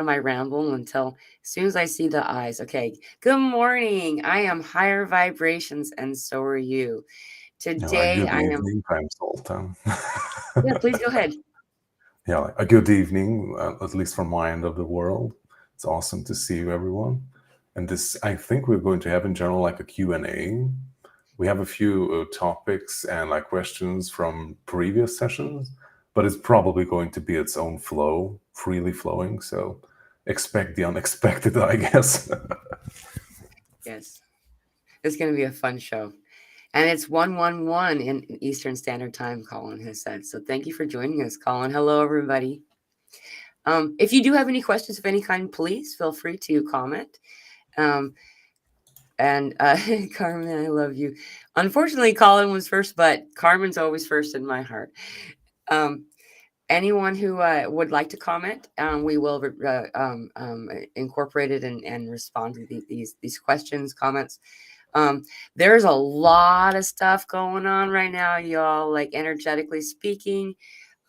my ramble until as soon as I see the eyes. Okay. Good morning. I am higher vibrations, and so are you. Today Good I am. evening, I'm Sultan. Yeah, please go ahead. A good evening, at least from my end of the world. It's awesome to see you, everyone. And this, I think we're going to have in general like a Q&A. We have a few topics and like questions from previous sessions, but it's probably going to be its own flow, freely flowing. So expect the unexpected, I guess. Yes. It's going to be a fun show. And it's 111 in Eastern Standard Time, Colin has said. So thank you for joining us, Colin. Hello, everybody. If you do have any questions of any kind, please feel free to comment. Um, and Carmen, I love you. Unfortunately, Colin was first, but Carmen's always first in my heart. Um, Anyone who would like to comment, we will incorporate it and respond to these questions, comments. There's a lot of stuff going on right now, y'all, like energetically speaking.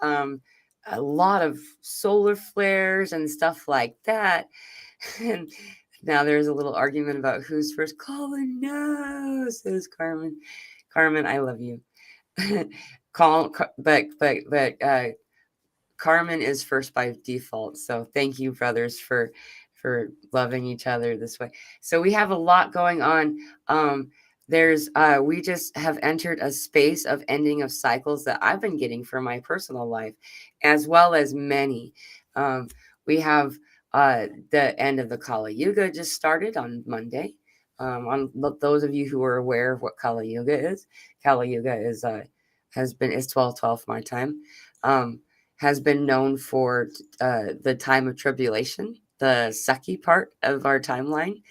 Um, a lot of solar flares and stuff like that. And now there's a little argument about who's first. Colin, no, says Carmen. Carmen, I love you. But Carmen is first by default. So thank you, brothers, for loving each other this way. So we have a lot going on. There's we just have entered a space of ending of cycles that I've been getting for my personal life, as well as many. We have the end of the Kali Yuga just started on Monday. Those of you who are aware of what Kali Yuga is, Kali Yuga is 12:12 my time. Um, has been known for the time of tribulation, the sucky part of our timeline.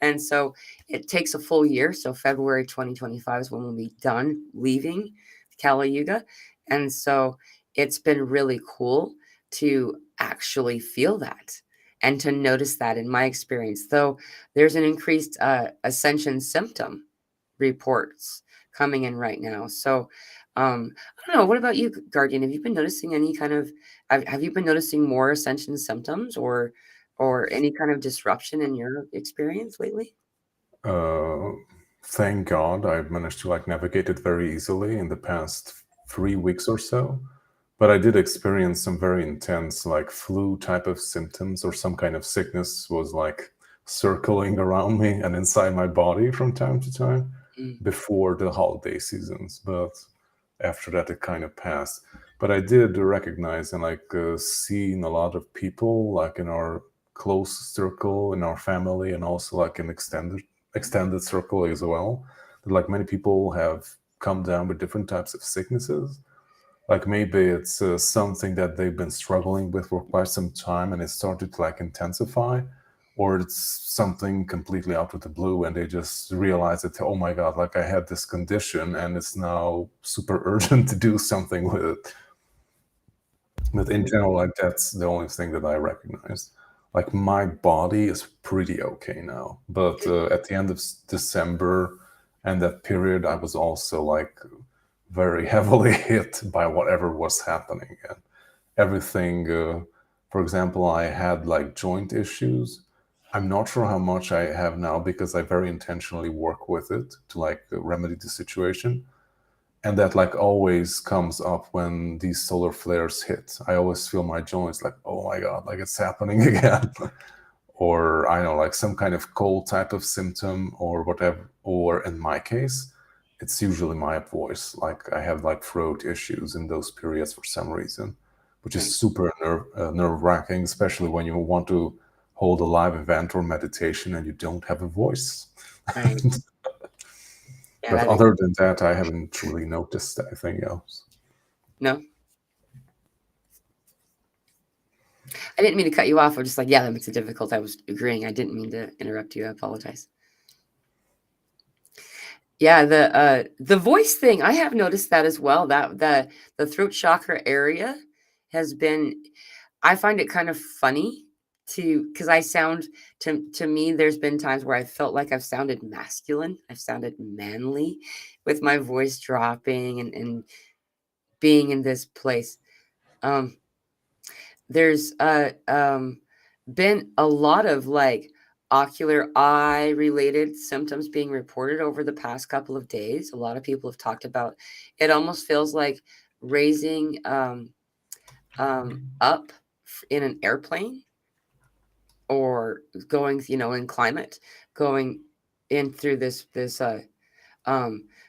And so it takes a full year. So February 2025 is when we'll be done leaving Kali Yuga. And so it's been really cool to actually feel that and to notice that in my experience. Though there's an increased ascension symptom reports coming in right now. So I don't know. What about you, Guardian? Have you been noticing any kind of have you been noticing more ascension symptoms or any kind of disruption in your experience lately? uh, Thank God I've managed to like navigate it very easily in the past 3 weeks or so. But I did experience some very intense like flu type of symptoms, or some kind of sickness was like circling around me and inside my body from time to time Mm, before the holiday seasons. But after that, it kind of passed. But I did recognize and like seen a lot of people like in our close circle, in our family, and also like in extended circle as well. That like many people have come down with different types of sicknesses. Like maybe it's something that they've been struggling with for quite some time and it started to like intensify, or it's something completely out of the blue and they just realize that, oh my god, like I had this condition and it's now super urgent to do something with it. But in general, like that's the only thing that I recognize. Like my body is pretty okay now, but at the end of December and that period, I was also like very heavily hit by whatever was happening. And everything, for example, I had like joint issues. I'm not sure how much I have now because I very intentionally work with it to like remedy the situation. And that like always comes up when these solar flares hit. I always feel my joints like, oh my god, like it's happening again. Or I know, like some kind of cold type of symptom or whatever. Or in my case, it's usually my voice. Like I have like throat issues in those periods for some reason, which is right, super nerve wracking, especially when you want to hold a live event or meditation and you don't have a voice. right. Yeah, But that other than that, I haven't truly noticed anything else. no. I didn't mean to cut you off. I'm just like, yeah, that makes it difficult. I was agreeing. I didn't mean to interrupt you. I apologize. Yeah, the voice thing, I have noticed that as well. That the throat chakra area has been I find it kind of funny to because I sound to me, there's been times where I felt like I've sounded masculine, I've sounded manly with my voice dropping and being in this place. Um, there's been a lot of like ocular eye related symptoms being reported over the past couple of days. A lot of people have talked about it. Almost feels like raising up in an airplane, or going, in climate, going in through this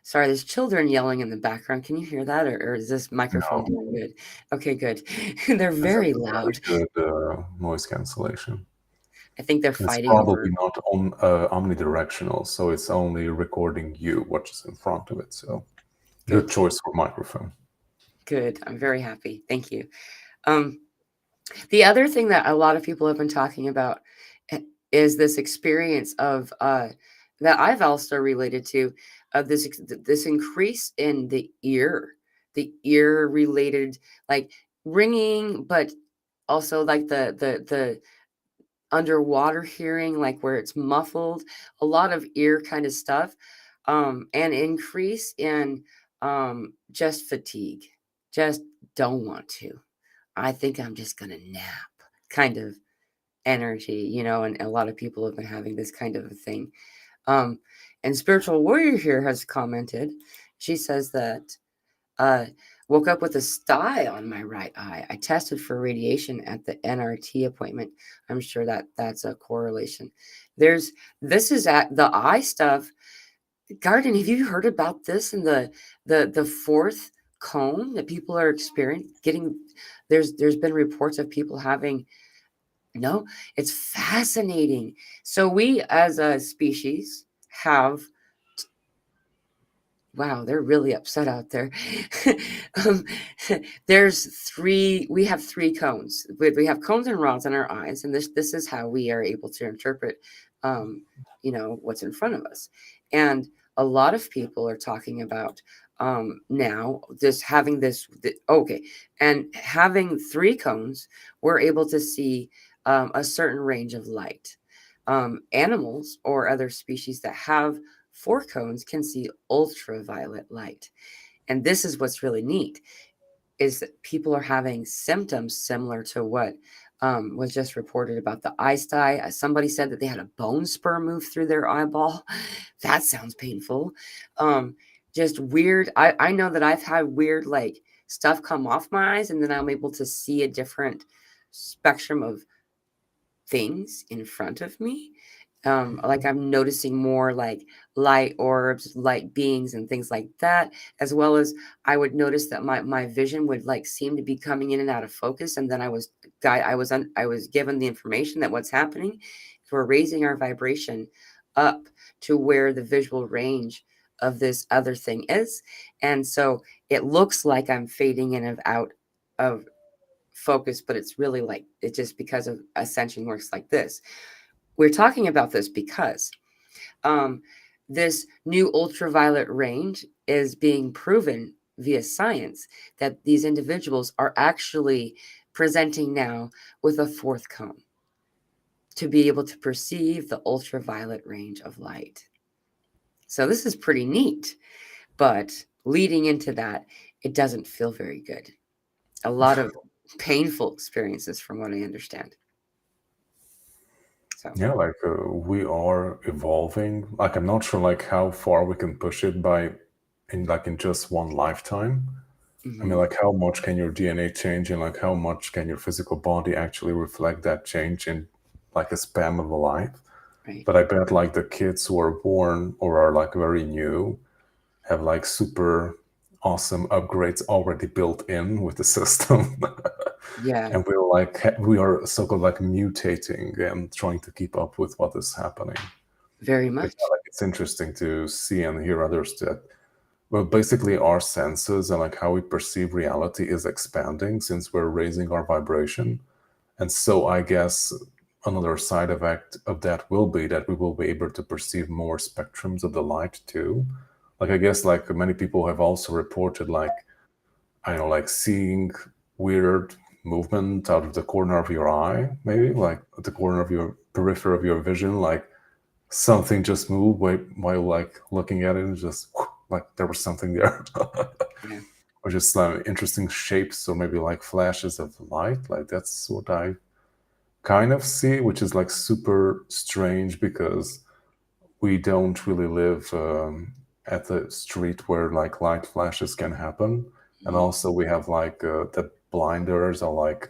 sorry, there's children yelling in the background. Can you hear that, or is this microphone No, doing good? Okay, good. They're it's very a loud. really good noise cancellation. I think they're It's fighting over. probably not on omnidirectional, so it's only recording you, what is in front of it. So good Good, choice for microphone. good. I'm very happy. Thank you. Um, the other thing that a lot of people have been talking about, is this experience of that I've also related to, of this increase in the ear related, like ringing, but also like the underwater hearing, like where it's muffled, a lot of ear kind of stuff, and increase in just fatigue, just don't want to. I think I'm just gonna nap kind of energy, and a lot of people have been having this kind of a thing. Um, and Spiritual Warrior here has commented. She says that uh, woke up with a sty on my right eye. I tested for radiation at the NRT appointment. I'm sure that that's a correlation. There's this is at the eye stuff. Garden, have you heard about this in the fourth cone that people are experiencing? Getting there's been reports of people having. No, it's fascinating. So we as a species have, wow, they're really upset out there. um, we have three cones. We have cones and rods in our eyes, and this is how we are able to interpret, um, what's in front of us. And a lot of people are talking about now just having okay, and having three cones, we're able to see a certain range of light. Animals or other species that have four cones can see ultraviolet light. And this is what's really neat, is that people are having symptoms similar to what was just reported about the eye sty. Somebody said that they had a bone spur move through their eyeball. That sounds painful. Um, just weird. I know that I've had weird like stuff come off my eyes, and then I'm able to see a different spectrum of things in front of me. Like I'm noticing more like light orbs, light beings, and things like that, as well as I would notice that my vision would like seem to be coming in and out of focus, and then I was given the information that what's happening, we're raising our vibration up to where the visual range of this other thing is, and so it looks like I'm fading in and out of focus, but it's really like it's just because of Ascension works like this. We're talking about this because um, this new ultraviolet range is being proven via science that these individuals are actually presenting now with a fourth cone to be able to perceive the ultraviolet range of light. So this is pretty neat, but leading into that, it doesn't feel very good. A lot of painful experiences, from what I understand. So, Yeah, like we are evolving. Like I'm not sure like how far we can push it by in just one lifetime. I mean, mhm, like how much can your DNA change and like how much can your physical body actually reflect that change in like a span of a life? right. But I bet like the kids who are born or are like very new have like super awesome upgrades already built in with the system. Yeah, And we're like we are so-called like mutating and trying to keep up with what is happening. very But yeah, much. like it's interesting to see and hear others that well basically our senses and like how we perceive reality is expanding since we're raising our vibration. And so I guess another side effect of that will be that we will be able to perceive more spectrums of the light too. Like I guess like many people have also reported like I don't know like seeing weird movement out of the corner of your eye, maybe like at the corner of your periphery of your vision, like something just moved while like looking at it and just like there was something there. Yeah. Or just interesting shapes or maybe like flashes of light. Like that's what I kind of see, which is like super strange because we don't really live at the street where like light flashes can happen. And Mhm. also we have like the blinders are like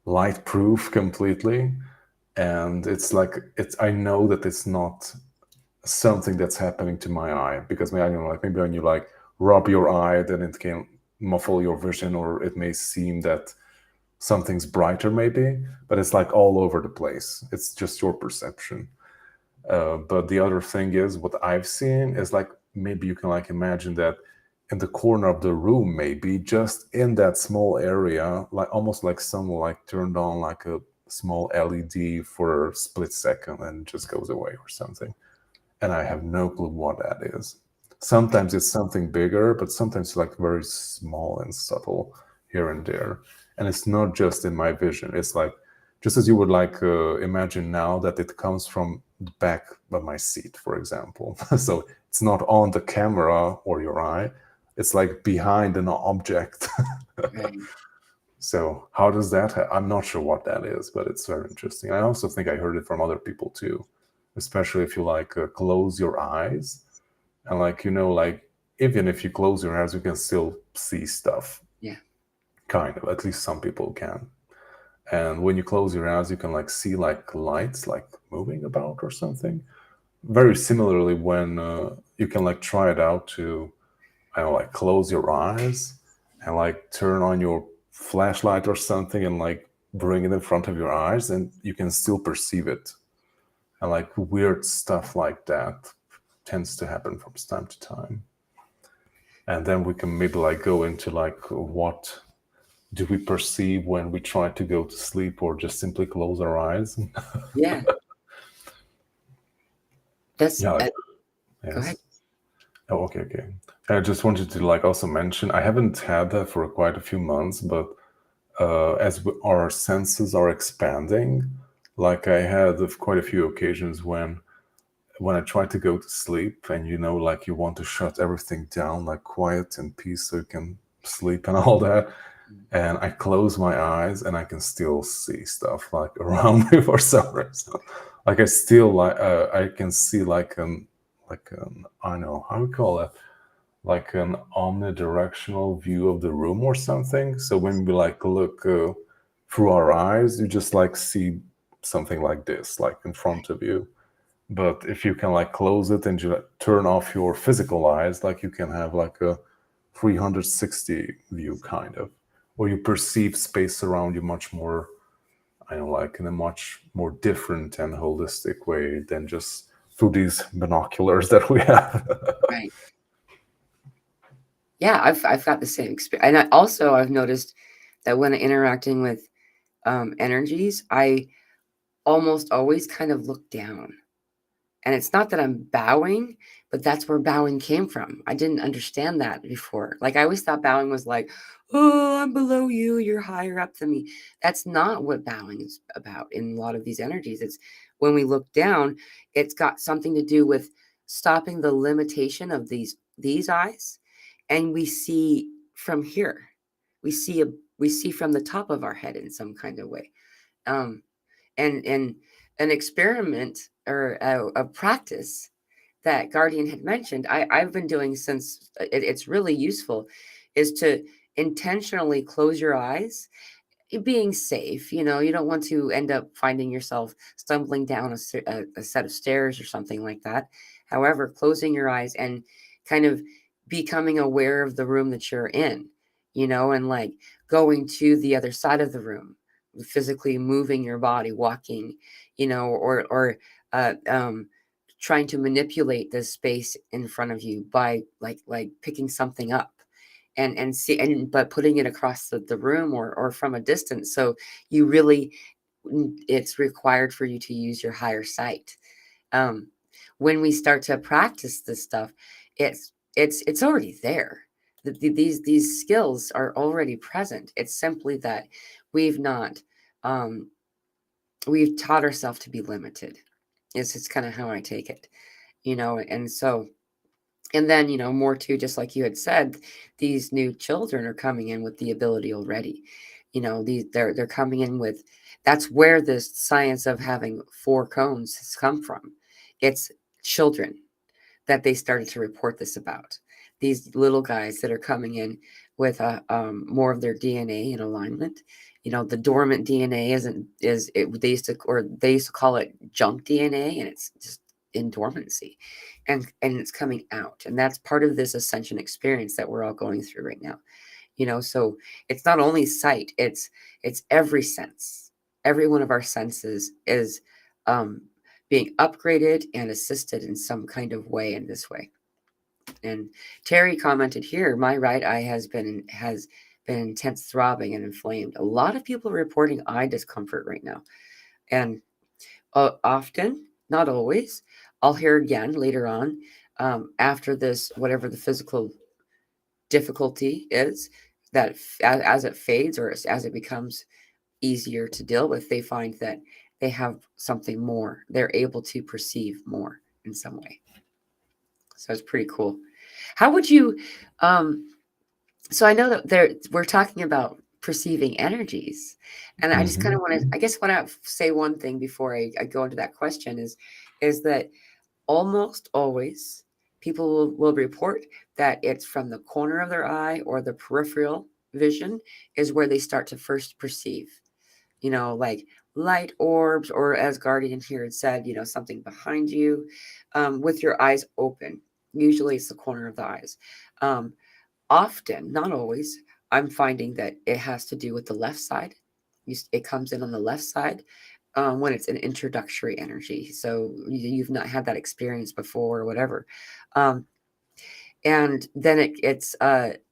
light proof completely. And it's like, I know that it's not something that's happening to my eye because I don't know, like maybe when you like rub your eye, then it can muffle your vision, or it may seem that something's brighter, maybe, but it's like all over the place. It's just your perception. But the other thing is, what I've seen is like maybe you can like imagine that in the corner of the room, maybe just in that small area, like almost like someone like turned on like a small LED for a split second and just goes away or something. And I have no clue what that is. Sometimes it's something bigger, but sometimes like very small and subtle here and there. And it's not just in my vision. It's like just as you would like imagine now that it comes from the back of my seat, for example. So it's not on the camera or your eye. It's like behind an object. Right. So how does that? I'm not sure what that is, but it's very interesting. I also think I heard it from other people too, especially if you like close your eyes and like like even if you close your eyes, you can still see stuff. Yeah. Kind of, at least some people can. And when you close your eyes, you can like see like lights like moving about or something. Very similarly, when you can like try it out to I don't know, like close your eyes and like turn on your flashlight or something and like bring it in front of your eyes and you can still perceive it. And like weird stuff like that tends to happen from time to time. And then we can maybe like go into like what do we perceive when we try to go to sleep or just simply close our eyes? Yeah. That's Yeah, like, go ahead. yes. Oh, okay, okay. I just wanted to like also mention I haven't had that for quite a few months, but as our senses are expanding, like I had quite a few occasions when I try to go to sleep and like you want to shut everything down, like quiet and peace so you can sleep and all that. And I close my eyes and I can still see stuff like around me for some reason. Like I still I can see like an I don't know how we call it, like an omnidirectional view of the room or something. So when we like look through our eyes, you just like see something like this, like in front of you. But if you can like close it and you turn off your physical eyes, like you can have like a 360 view kind of, or you perceive space around you much more, I don't know, like in a much more different and holistic way than just through these binoculars that we have. Right. Yeah, I've got the same experience, and I've noticed that when interacting with energies, I almost always kind of look down. And it's not that I'm bowing, but that's where bowing came from. I didn't understand that before. Like I always thought bowing was like, oh, I'm below you, you're higher up than me. That's not what bowing is about in a lot of these energies. It's when we look down, it's got something to do with stopping the limitation of these eyes, and we see from here. We see a we see from the top of our head in some kind of way. Um, and an experiment or a practice that Guardian had mentioned, I've been doing since it's really useful, is to intentionally close your eyes, being safe. You don't want to end up finding yourself stumbling down a set of stairs or something like that. However, closing your eyes and kind of becoming aware of the room that you're in, and like going to the other side of the room, physically moving your body, walking, or trying to manipulate the space in front of you by like picking something up but putting it across the room or from a distance. So you really, it's required for you to use your higher sight. um, when we start to practice this stuff, it's already there. These skills are already present. It's simply that we've not um, we've taught ourselves to be limited. It's kind of how I take it, and so, and then, more too, just like you had said, these new children are coming in with the ability already, they're coming in with, that's where this science of having 4 cones has come from. It's children that they started to report this about. These little guys that are coming in with more of their DNA in alignment. The dormant DNA they used to call it junk DNA, and it's just in dormancy, and it's coming out, and that's part of this ascension experience that we're all going through right now. So it's not only sight, it's every sense. Every one of our senses is um, being upgraded and assisted in some kind of way in this way. And Terry commented here, my right eye has been intense throbbing and inflamed. A lot of people reporting eye discomfort right now. And often, not always, I'll hear again later on, after this, whatever the physical difficulty is, that as it fades or as it becomes easier to deal with, they find that they have something more. They're able to perceive more in some way. So it's pretty cool. How would you? So I know that we're talking about perceiving energies, and I just kind Hmm. of want to. I guess want to say one thing before I go into that question is that almost always people will report that it's from the corner of their eye or the peripheral vision is where they start to first perceive, like light orbs, or as Guardian here had said, something behind you, with your eyes open. Usually it's the corner of the eyes. Um, Often, not always, I'm finding that it has to do with the left side. It comes in on the left side when it's an introductory energy. So you've not had that experience before or whatever. Um, and then it's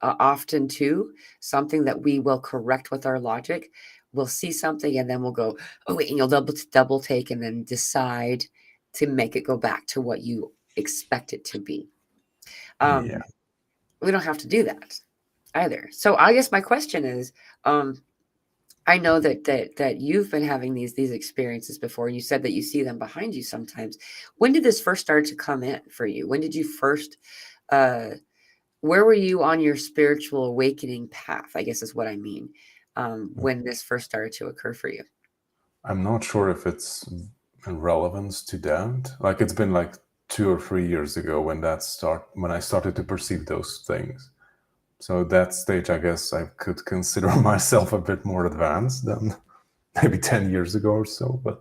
often too something that we will correct with our logic. We'll see something and then we'll go, oh wait, and you'll double take and then decide to make it go back to what you expect it to be. Um, Yeah. we don't have to do that either. So I guess my question is, um, I know that you've been having these experiences before. You said that you see them behind you sometimes. When did this first start to come in for you? When did you first? Uh, where were you on your spiritual awakening path? I guess is what I mean. When this first started to occur for you. I'm not sure if it's in relevance to that. Like it's been like 2 or 3 years ago when I started to perceive those things. So at that stage, I guess I could consider myself a bit more advanced than maybe 10 years ago or so. But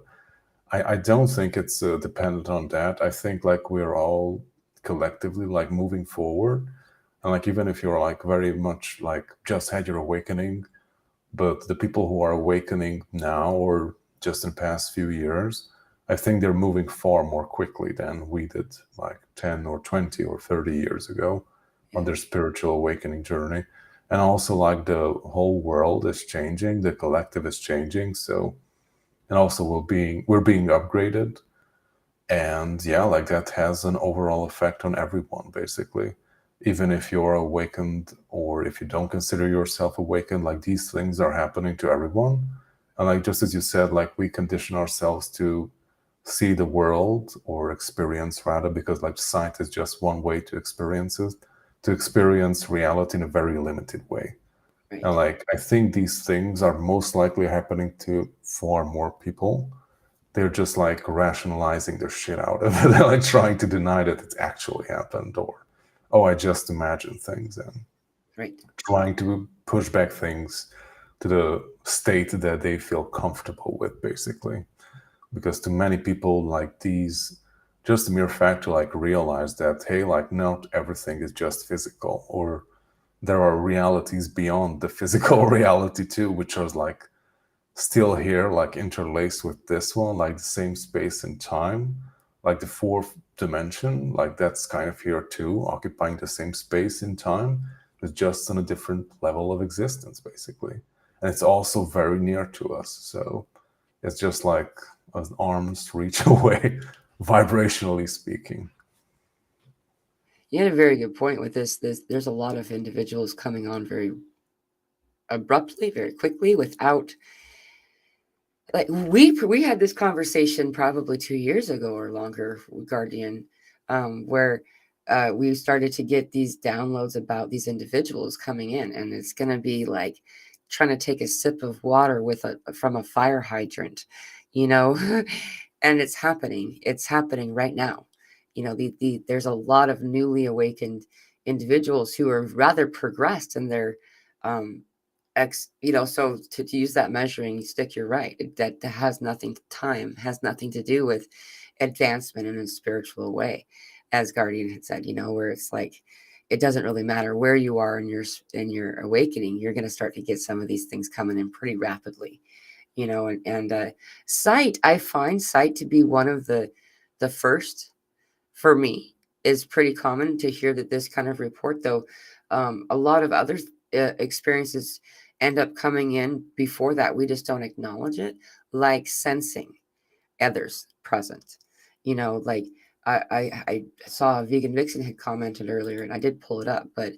I don't think it's dependent on that. I think like we're all collectively like moving forward. And like even if you're like very much like just had your awakening, but the people who are awakening now or just in the past few years, I think they're moving far more quickly than we did like 10 or 20 or 30 years ago on Yeah, their spiritual awakening journey. And also like the whole world is changing, the collective is changing. So and also we're being upgraded. And yeah, like that has an overall effect on everyone basically. Even if you're awakened or if you don't consider yourself awakened, like these things are happening to everyone. And like just as you said, like we condition ourselves to see the world or experience rather, because like sight is just one way to experience it, to experience reality in a very limited way. And right, like I think these things are most likely happening to far more people. They're just like rationalizing the shit out of it. They're like trying to deny that it's actually happened, or oh, I just imagine things, and right. trying to push back things to the state that they feel comfortable with, basically. Because to many people, like these, just the mere fact to like realize that hey, like not everything is just physical, or there are realities beyond the physical reality too, which are like still here, like interlaced with this one, like the same space and time, like the fourth dimension, like that's kind of here too, occupying the same space and time, but just on a different level of existence, basically. And it's also very near to us. So it's just like an arm's reach away, vibrationally speaking. You had a very good point with this. There's a lot of individuals coming on very abruptly, very quickly, without, like, we had this conversation probably 2 years ago or longer, Guardian, where we started to get these downloads about these individuals coming in, and it's going to be like trying to take a sip of water with a from a fire hydrant, you know. And it's happening right now. You know, there's a lot of newly awakened individuals who are rather progressed in their um so to use that measuring stick, you're right, that has nothing, time has nothing to do with advancement in a spiritual way, as Guardian had said, where it's like it doesn't really matter where you are in your awakening, you're going to start to get some of these things coming in pretty rapidly. And sight, I find sight to be one of the first, for me, is pretty common to hear that this kind of report, though a lot of other experiences end up coming in before that. We just don't acknowledge it, like sensing others present. Like I saw Vegan Vixen had commented earlier, and I did pull it up, but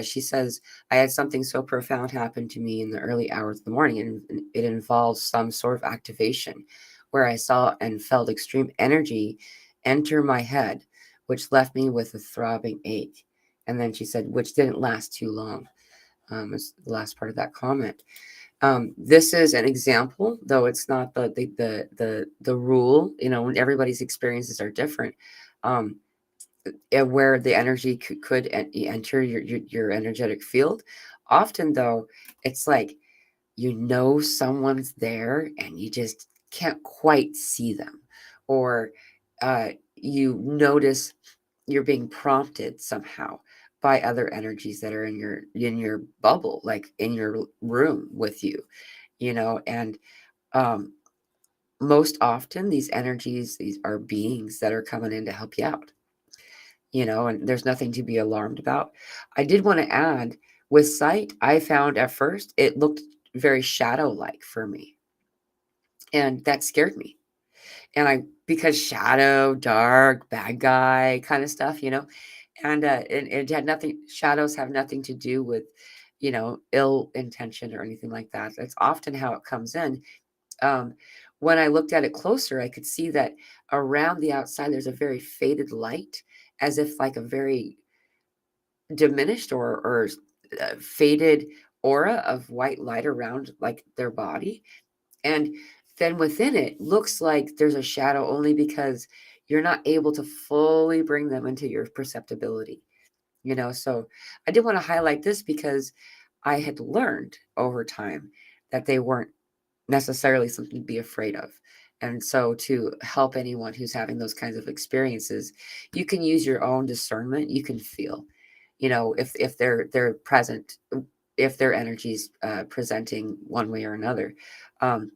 she says, I had something so profound happen to me in the early hours of the morning, and it involves some sort of activation where I saw and felt extreme energy enter my head, which left me with a throbbing ache. And then she said, which didn't last too long. Is the last part of that comment. This is an example, though it's not the rule. When everybody's experiences are different, where the energy could enter your energetic field. Often, though, it's like someone's there and you just can't quite see them, or you notice you're being prompted somehow by other energies that are in your bubble, like in your room with you. And um, most often these are beings that are coming in to help you out. And there's nothing to be alarmed about. I did want to add, with sight, I found at first it looked very shadow like for me, and that scared me. And because shadow, dark, bad guy kind of stuff, and it had nothing, shadows have nothing to do with ill intention or anything like that. That's often how it comes in. um, when I looked at it closer, I could see that around the outside there's a very faded light, as if like a very diminished or faded aura of white light around like their body. And then within it looks like there's a shadow, only because you're not able to fully bring them into your perceptibility. So I did want to highlight this because I had learned over time that they weren't necessarily something to be afraid of. And so, to help anyone who's having those kinds of experiences, you can use your own discernment. You can feel, if they're present, if their energy's presenting one way or another. Um,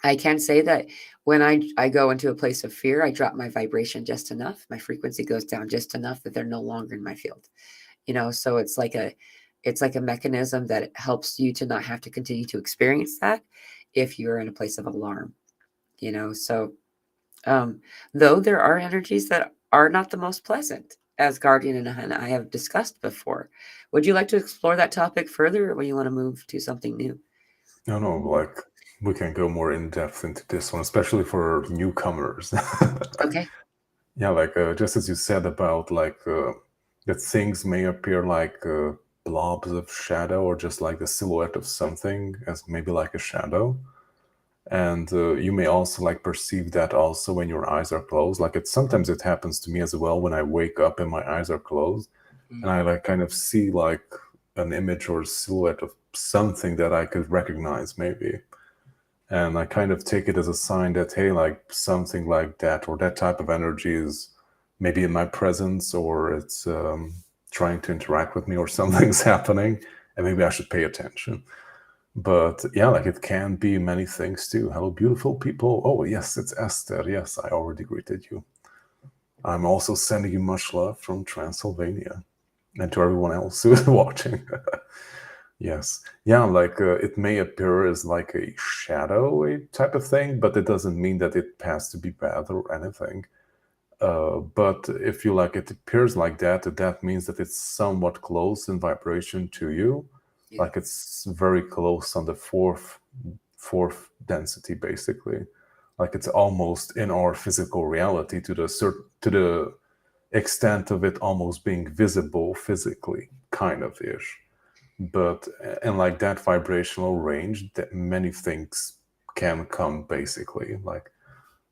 I can say that when I go into a place of fear, I drop my vibration just enough. My frequency goes down just enough that they're no longer in my field. So it's like a mechanism that helps you to not have to continue to experience that if you're in a place of alarm. So um, though there are energies that are not the most pleasant, as Guardian and I have discussed before. Would you like to explore that topic further, or would you want to move to something new? No, like we can go more in depth into this one, especially for newcomers. Okay. Yeah, like just as you said about like that things may appear like blobs of shadow or just like the silhouette of something as maybe like a shadow. And you may also like perceive that also when your eyes are closed. Like sometimes it happens to me as well when I wake up and my eyes are closed, and I like kind of see like an image or silhouette of something that I could recognize maybe. And I kind of take it as a sign that, hey, like something like that or that type of energy is maybe in my presence, or it's trying to interact with me, or something's happening, and maybe I should pay attention. But yeah, like it can be many things too. Hello, beautiful people. Oh, yes, it's Esther. Yes, I already greeted you. I'm also sending you much love from Transylvania, and to everyone else who is watching. Yes. Yeah, like it may appear as like a shadowy type of thing, but it doesn't mean that it has to be bad or anything. But if you like, it appears like that, that means that it's somewhat close in vibration to you. Yeah. Like it's very close on the fourth density, basically. Like it's almost in our physical reality to the extent of it almost being visible physically, kind of ish. but and like that vibrational range, that many things can come basically. Like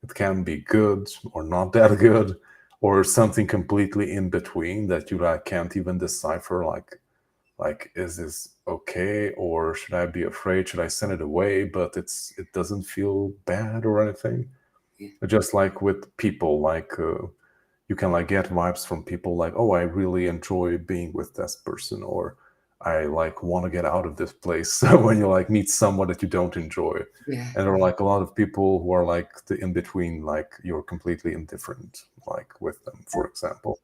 it can be good or not that good, or something completely in between that you like can't even decipher. Like is this okay, or should I be afraid? Should I send it away? But it doesn't feel bad or anything. Yeah. Just like with people, like you can like get vibes from people like, oh, I really enjoy being with this person, or I like want to get out of this place. So when you like meet someone that you don't enjoy, Yeah. and there are like a lot of people who are like the in between, like you're completely indifferent, like with them, for example,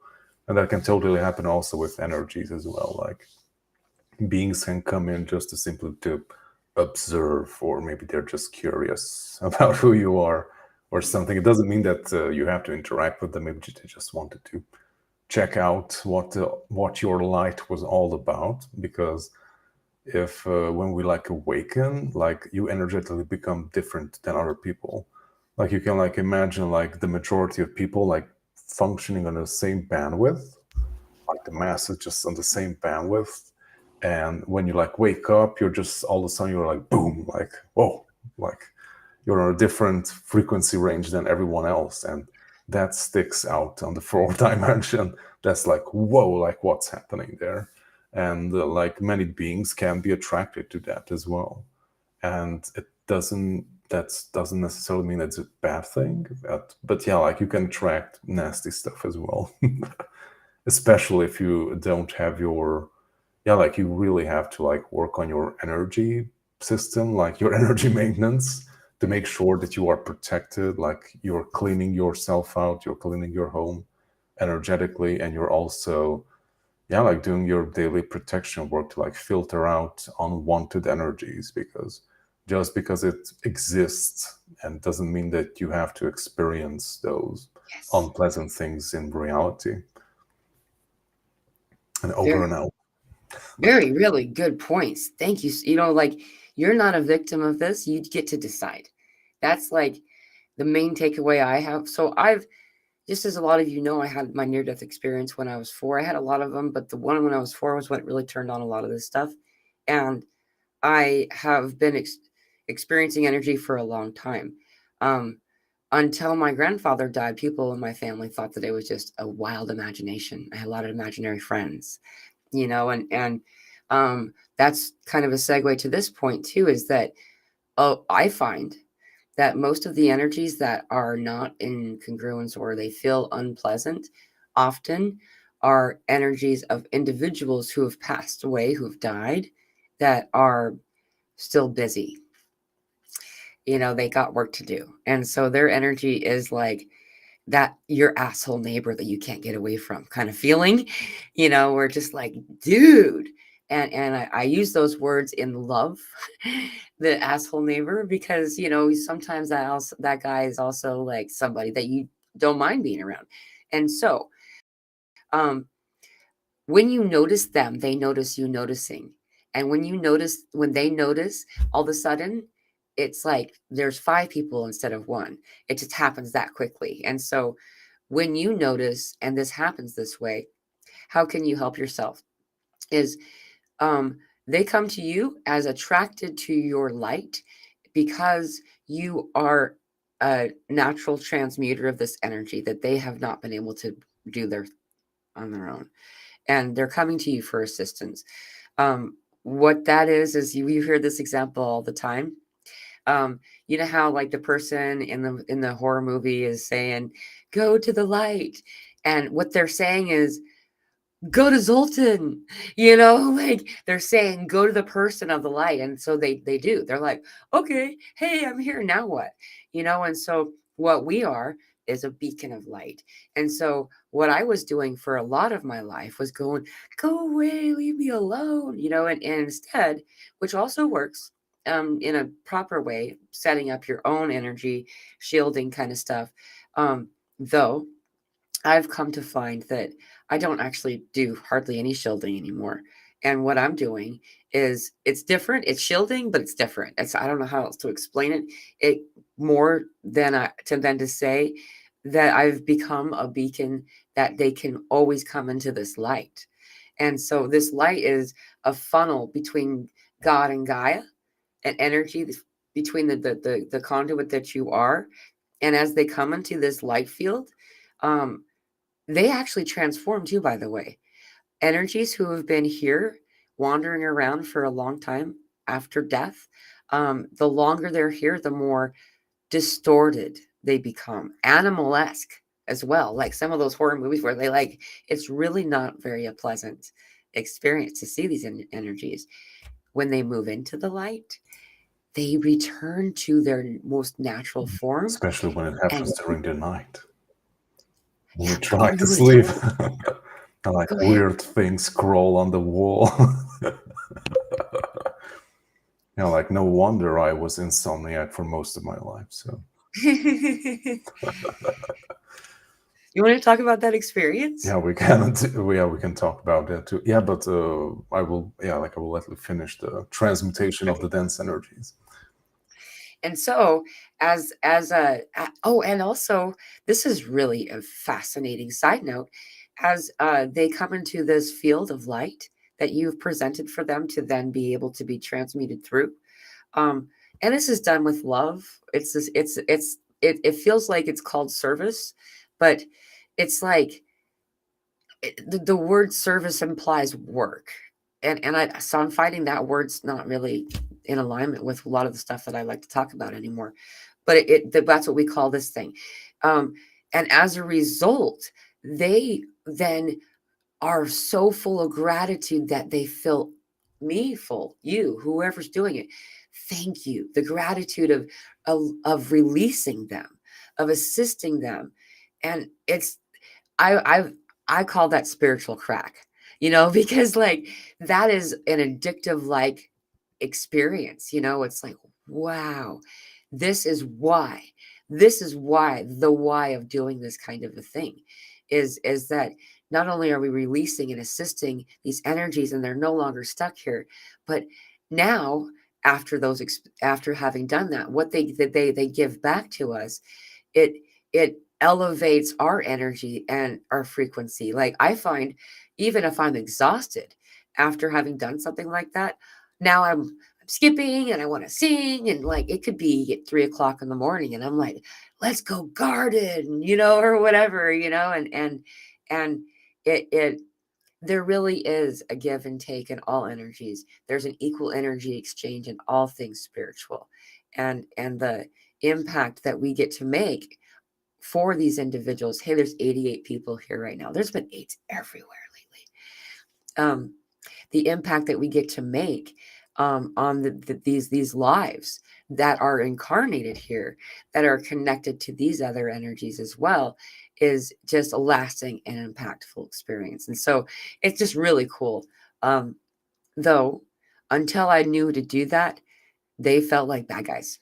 and that can totally happen also with energies as well. Like beings can come in just to simply to observe, or maybe they're just curious about who you are or something. It doesn't mean that you have to interact with them. Maybe they just wanted to check out what your light was all about. Because if when we like awaken, like you energetically become different than other people. Like you can like imagine like the majority of people like functioning on the same bandwidth, like the mass is just on the same bandwidth. And when you like wake up, you're just all of a sudden you're like boom, like whoa, like you're on a different frequency range than everyone else. And that sticks out on the fourth dimension. That's like whoa, like what's happening there. And like many beings can be attracted to that as well. And it doesn't that doesn't necessarily mean it's a bad thing, but yeah, like you can attract nasty stuff as well. Especially if you don't have your, yeah, like you really have to like work on your energy system, like your energy maintenance, to Yeah. make sure that you are protected, like you're cleaning yourself out, you're cleaning your home energetically, and you're also, yeah, like doing your daily protection work to like filter out unwanted energies. Because just because it exists and doesn't mean that you have to experience those Yes. unpleasant things in reality. And over Very, and out. very, really good points. Thank you. You know, like you're not a victim of this. You get to decide. That's like the main takeaway I have. So I've, just as a lot of you know, I had my near death experience when I was 4. I had a lot of them, but the one when I was 4 was what really turned on a lot of this stuff. And I have been experiencing energy for a long time. Um, until my grandfather died, people in my family thought that it was just a wild imagination. I had a lot of imaginary friends, you know, and that's kind of a segue to this point too. Is that I find that most of the energies that are not in congruence or they feel unpleasant often are energies of individuals who have passed away, who have died, that are still busy. You know, they got work to do. And so their energy is like that your asshole neighbor that you can't get away from kind of feeling, you know, we're just like, dude. And I use those words in love, the asshole neighbor, because you know sometimes that guy is also like somebody that you don't mind being around, and so um, when you notice them, they notice you noticing. And when they notice, all of a sudden, it's like there's 5 people instead of one. It just happens that quickly. And so when you notice, and this happens this way, how can you help yourself? Is um, they come to you as attracted to your light because you are a natural transmuter of this energy that they have not been able to do their on their own, and they're coming to you for assistance. What that is you hear this example all the time. You know how like the person in the horror movie is saying, "Go to the light," and what they're saying is, "Go to Zoltan," you know, like they're saying, "Go to the person of the light," and so they do. They're like, "Okay, hey, I'm here now. What?" You know, and so what we are is a beacon of light. And so what I was doing for a lot of my life was going, "Go away, leave me alone," you know, and instead, which also works. In a proper way, setting up your own energy, shielding kind of stuff. Though I've come to find that I don't actually do hardly any shielding anymore. And what I'm doing is it's different. It's shielding, but it's different. It's I don't know how else to explain it. It more than to say that I've become a beacon that they can always come into this light. And so this light is a funnel between God and Gaia, an energy between the conduit that you are. And as they come into this light field, um, they actually transform too, by the way. Energies who have been here wandering around for a long time after death, the longer they're here, the more distorted they become, animal-esque as well. Like some of those horror movies where they like, it's really not very a pleasant experience to see these energies. When they move into the light, they return to their most natural form. Especially when it And happens during the night. When yeah, we try to no, sleep, totally. and like Go ahead. weird things crawl on the wall. Like no wonder I was insomniac for most of my life. So You want to talk about that experience? yeah, we can we can talk about that too. Yeah, but I will I will let you finish the transmutation of the Okay. dense energies. And so as a oh, and also this is really a fascinating side note. As they come into this field of light that you've presented for them to then be able to be transmuted through, um, and this is done with love. It's this, it feels like it's called service, but it's like the word service implies work, and I'm finding that word's not really in alignment with a lot of the stuff that I like to talk about anymore. But that's what we call this thing, um, and as a result, they then are so full of gratitude that they feel me full, you, whoever's doing it. Thank you. The gratitude of releasing them, of assisting them, and it's I I I call that spiritual crack, because like that is an addictive like experience, it's like, wow, this is why. This is why the why of doing this kind of a thing is that not only are we releasing and assisting these energies and they're no longer stuck here, but now after having done that, what they give back to us, it it elevates our energy and our frequency. Like I find, even if I'm exhausted after having done something like that, now I'm skipping and I want to sing, and like it could be at 3 o'clock in the morning and I'm like, let's go garden, or whatever, and it there really is a give and take in all energies. There's an equal energy exchange in all things spiritual, and the impact that we get to make for these individuals. Hey, there's 88 people here right now. There's been eights everywhere lately. The impact that we get to make on these lives that are incarnated here, that are connected to these other energies as well, is just a lasting and impactful experience. And so it's just really cool. Though, until I knew to do that, they felt like bad guys.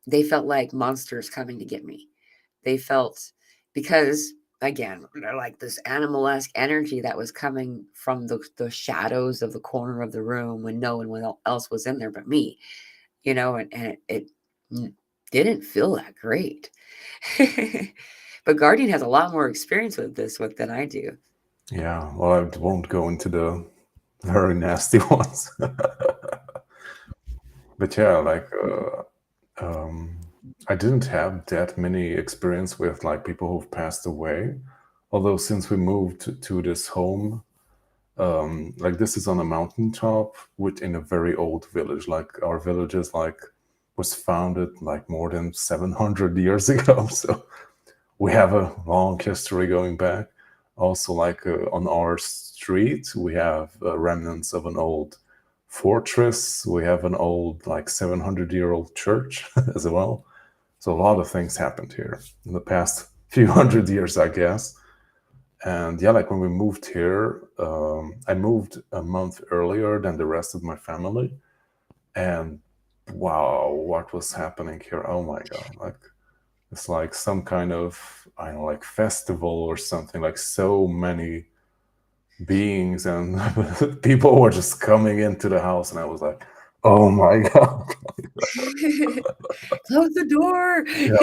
They felt like monsters coming to get me. They felt, because again, they're like this animal-esque energy that was coming from the shadows of the corner of the room when no one else was in there but me, and it didn't feel that great. But Guardian has a lot more experience with this than I do. Yeah, well, I won't go into the very nasty ones, but yeah, like I didn't have that many experience with like people who've passed away. Although since we moved to this home, like this is on a mountaintop within a very old village. Like our village is like was founded like more than 700 years ago. So we have a long history going back. Also, like on our street, we have remnants of an old fortress. We have an old like 700-year-old church as well. So a lot of things happened here in the past few hundred years, I guess. And yeah, like when we moved here, I moved a month earlier than the rest of my family. And wow, what was happening here? Oh my God. Like it's like some kind of, I don't know, like festival or something, like so many beings and people were just coming into the house. And I was like, oh my God. Close the door. Yeah,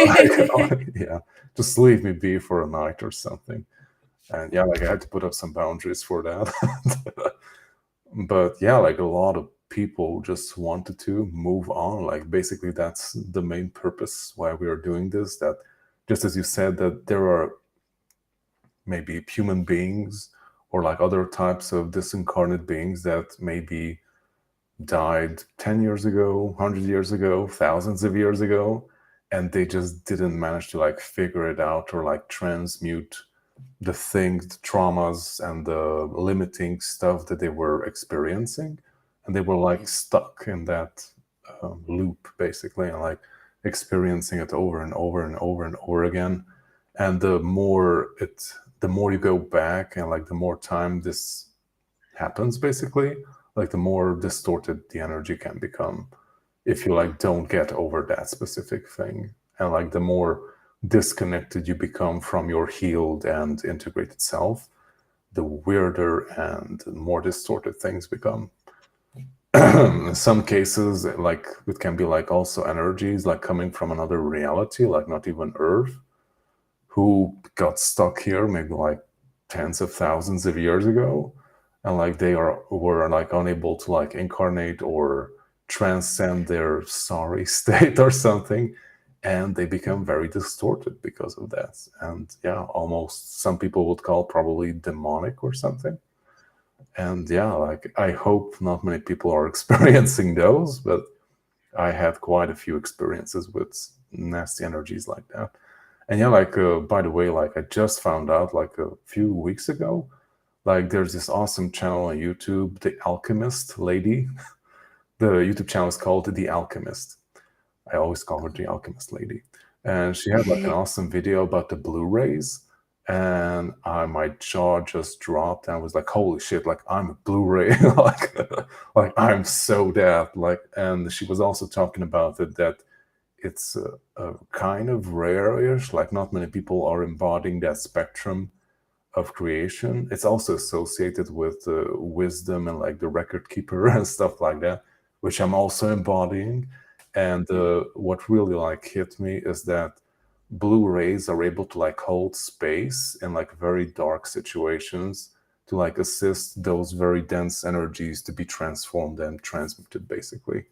like, yeah, just leave me be for a night or something. And yeah, like I had to put up some boundaries for that. But yeah, like a lot of people just wanted to move on. Like basically that's the main purpose why we are doing this. That just as you said, that there are maybe human beings or like other types of disincarnate beings that maybe died 10 years ago, 100 years ago, thousands of years ago, and they just didn't manage to like figure it out or like transmute the things, the traumas, and the limiting stuff that they were experiencing. And they were like Yeah. stuck in that loop basically, and like experiencing it over and over and over and over again. And the more you go back and like the more time this happens basically, like the more distorted the energy can become if you like don't get over that specific thing, and like the more disconnected you become from your healed and integrated self, the weirder and more distorted things become. In some cases, like it can be like also energies like coming from another reality, like not even earth, who got stuck here maybe like tens of thousands of years ago, and like they are were like unable to like incarnate or transcend their sorry state or something, and they become very distorted because of that. And yeah, almost some people would call probably demonic or something. And yeah, like I hope not many people are experiencing those, but I had quite a few experiences with nasty energies like that. And yeah, like by the way, like I just found out like a few weeks ago, like there's this awesome channel on YouTube, The Alchemist Lady. The YouTube channel is called The Alchemist. I always call her The Alchemist Lady. And she had like an awesome video about the Blu-rays. And my jaw just dropped, and I was like, holy shit, like I'm a Blu-ray, like I'm so that. Like, and she was also talking about it that it's a kind of rare-ish, like not many people are embodying that spectrum of creation. It's also associated with wisdom and like the record keeper and stuff like that, which I'm also embodying. And Yeah. what really like hit me is that Blu-rays are able to like hold space in like very dark situations to like assist those very dense energies to be transformed and transmuted basically,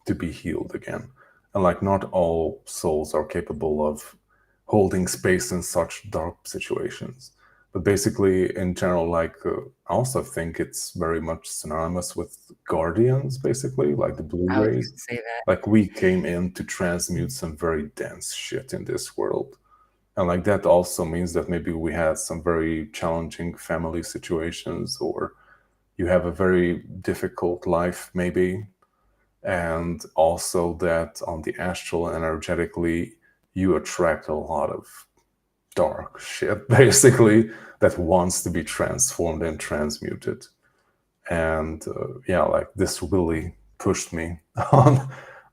to be healed again. And like not all souls are capable of holding space in such dark situations. But basically, in general, like I also think it's very much synonymous with guardians, basically, like the I was Blu-rays. going to say that. Like we came in to transmute some very dense shit in this world. And like that also means that maybe we had some very challenging family situations, or you have a very difficult life, maybe, and also that on the astral energetically you attract a lot of dark shit basically that wants to be transformed and transmuted. And yeah, like this really pushed me on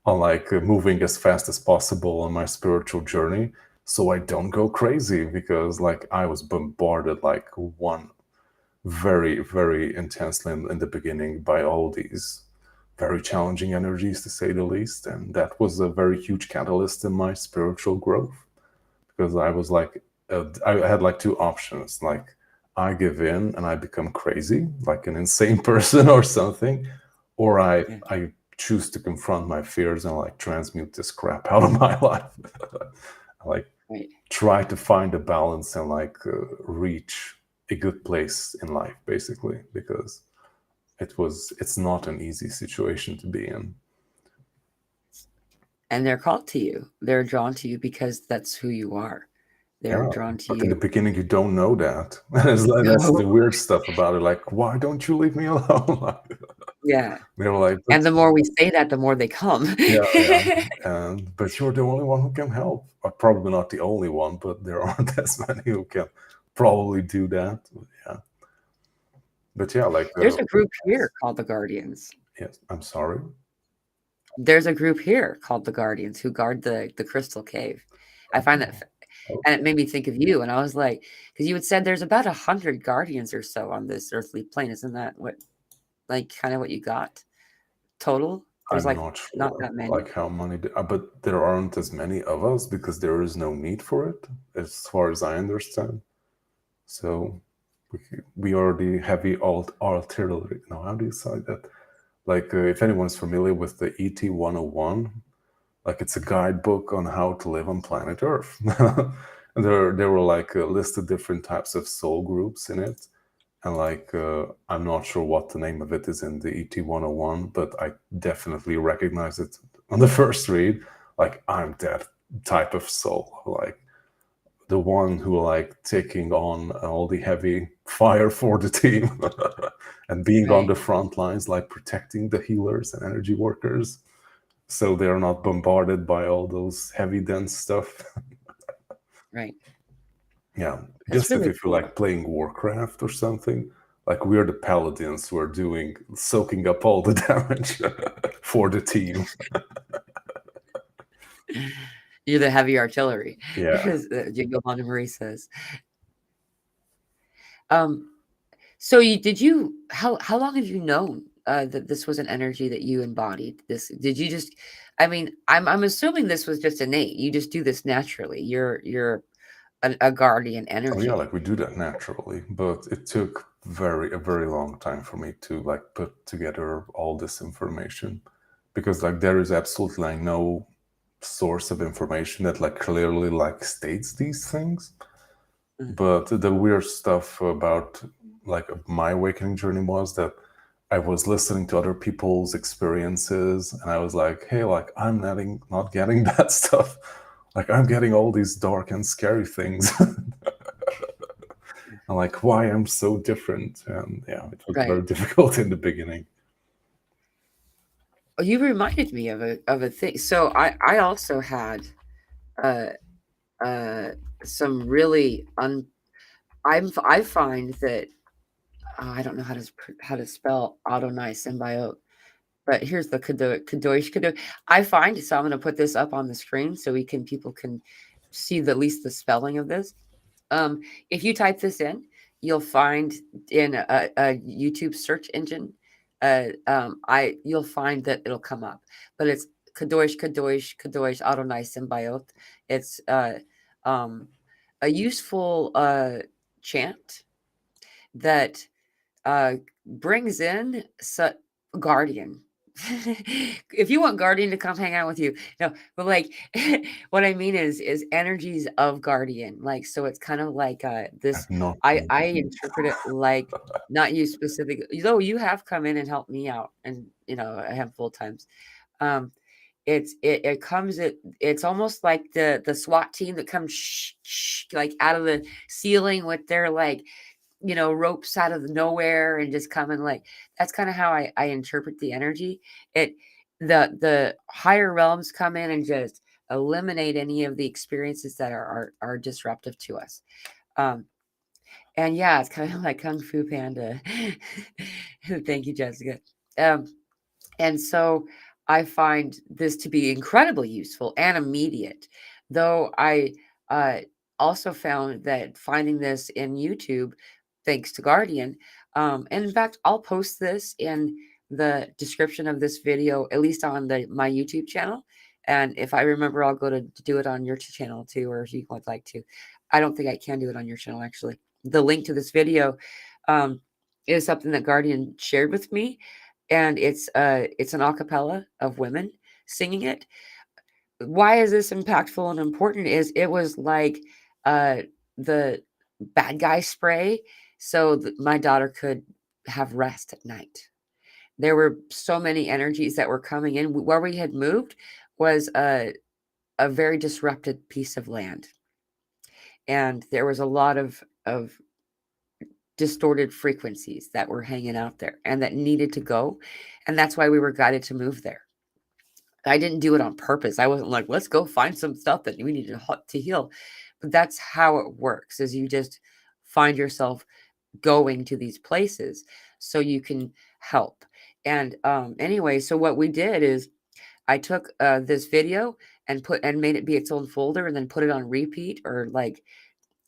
like moving as fast as possible on my spiritual journey, so I don't go crazy, because like I was bombarded like one very intensely in the beginning by all these very challenging energies, to say the least. And that was a very huge catalyst in my spiritual growth, because I was like, I had like two options. Like, I give in and I become crazy, like an insane person or something, or Yeah. I choose to confront my fears and like transmute this crap out of my life. Like, Right. try to find a balance and like reach a good place in life, basically, because it's not an easy situation to be in. And they're called to you. They're drawn to you because that's who you are. They're Yeah, drawn to but in you. the beginning you don't know that. That's No. the weird stuff about it. Like, why don't you leave me alone? Like, Yeah. they're like, but And the more we say that, the more they come. yeah, and but you're the only one who can help. Probably not the only one, but there aren't as many who can probably do that. Yeah, but yeah, like There's a group here called the Guardians. yes, I'm sorry. There's a group here called the Guardians who guard the crystal cave. I find that, Oh, and it made me think of you. And I was like, because you had said there's about 100 guardians or so on this earthly plane. Isn't that what, like, kind of what you got total? There's I'm like not not sure, that many. like how many, but there aren't as many of us because there is no need for it, as far as I understand. So we are the heavy artillery. No, how do you say that? Like, if anyone's familiar with the ET 101, like it's a guidebook on how to live on planet Earth. And there were like listed different types of soul groups in it. And like, I'm not sure what the name of it is in the ET 101, but I definitely recognize it on the first read. Like, I'm that type of soul. Like, the one who like taking on all the heavy fire for the team and being on Right. the front lines, like protecting the healers and energy workers so they're not bombarded by all those heavy dense stuff. Right. Yeah, That's just if really you feel cool. like playing Warcraft or something, like we're the paladins who are doing soaking up all the damage for the team. You're the heavy artillery, Yeah. as Giovanna Marie says. Um, so how long have you known that this was an energy that you embodied? This did you just? I mean, I'm assuming this was just innate. You just do this naturally. You're a guardian Oh yeah, energy. like we do that naturally, but it took a very long time for me to like put together all this information because like there is absolutely like no source of information that like clearly like states these things. Mm. But the weird stuff about like my awakening journey was that I was listening to other people's experiences and I was like, hey, like I'm not getting that stuff. Like I'm getting all these dark and scary things. And like why I'm so different. And yeah, it was very Right. difficult in the beginning. Oh, you reminded me of a thing. So I also had uh uh some really I find that I don't know how to spell Adonai symbiote, but here's the kadosh kadosh. I find so I'm going to put this up on the screen so people can see the at least the spelling of this. Um, if you type this in, you'll find in a YouTube search engine. You'll find that it'll come up, but it's kadosh kadosh kadosh Adonai symbiote. It's um, a useful chant that brings in guardian. If you want guardian to come hang out with you, no, but like what I mean is energies of guardian. Like so, it's kind of like this. I've not I interpret it like not you specifically, though you have come in and helped me out, and a handful of times. Um, it comes it's almost like the SWAT team that comes like out of the ceiling with their like ropes out of nowhere and just coming like that's kind of how I interpret the energy. It the higher realms come in and just eliminate any of the experiences that are disruptive to us. Um, and yeah, it's kind of like Kung Fu Panda. Thank you, Jessica. Um, and so I find this to be incredibly useful and immediate. Though I uh, also found that finding this in YouTube, thanks to Guardian, and in fact, I'll post this in the description of this video, at least on my YouTube channel. And if I remember, I'll go to do it on your channel too, or if you would like to. I don't think I can do it on your channel actually. The link to this video um, is something that Guardian shared with me, and it's an acapella of women singing it. Why is this impactful and important? Is it was like uh the bad guy spray so that my daughter could have rest at night. There were so many energies that were coming in. Where we had moved was a very disrupted piece of land, and there was a lot of distorted frequencies that were hanging out there and that needed to go, and that's why we were guided to move there. I didn't do it on purpose. I wasn't like, let's go find some stuff that we need to heal. But that's how it works is you just find yourself going to these places so you can help. And anyway, so what we did is I took this video and made it be its own folder and then put it on repeat or like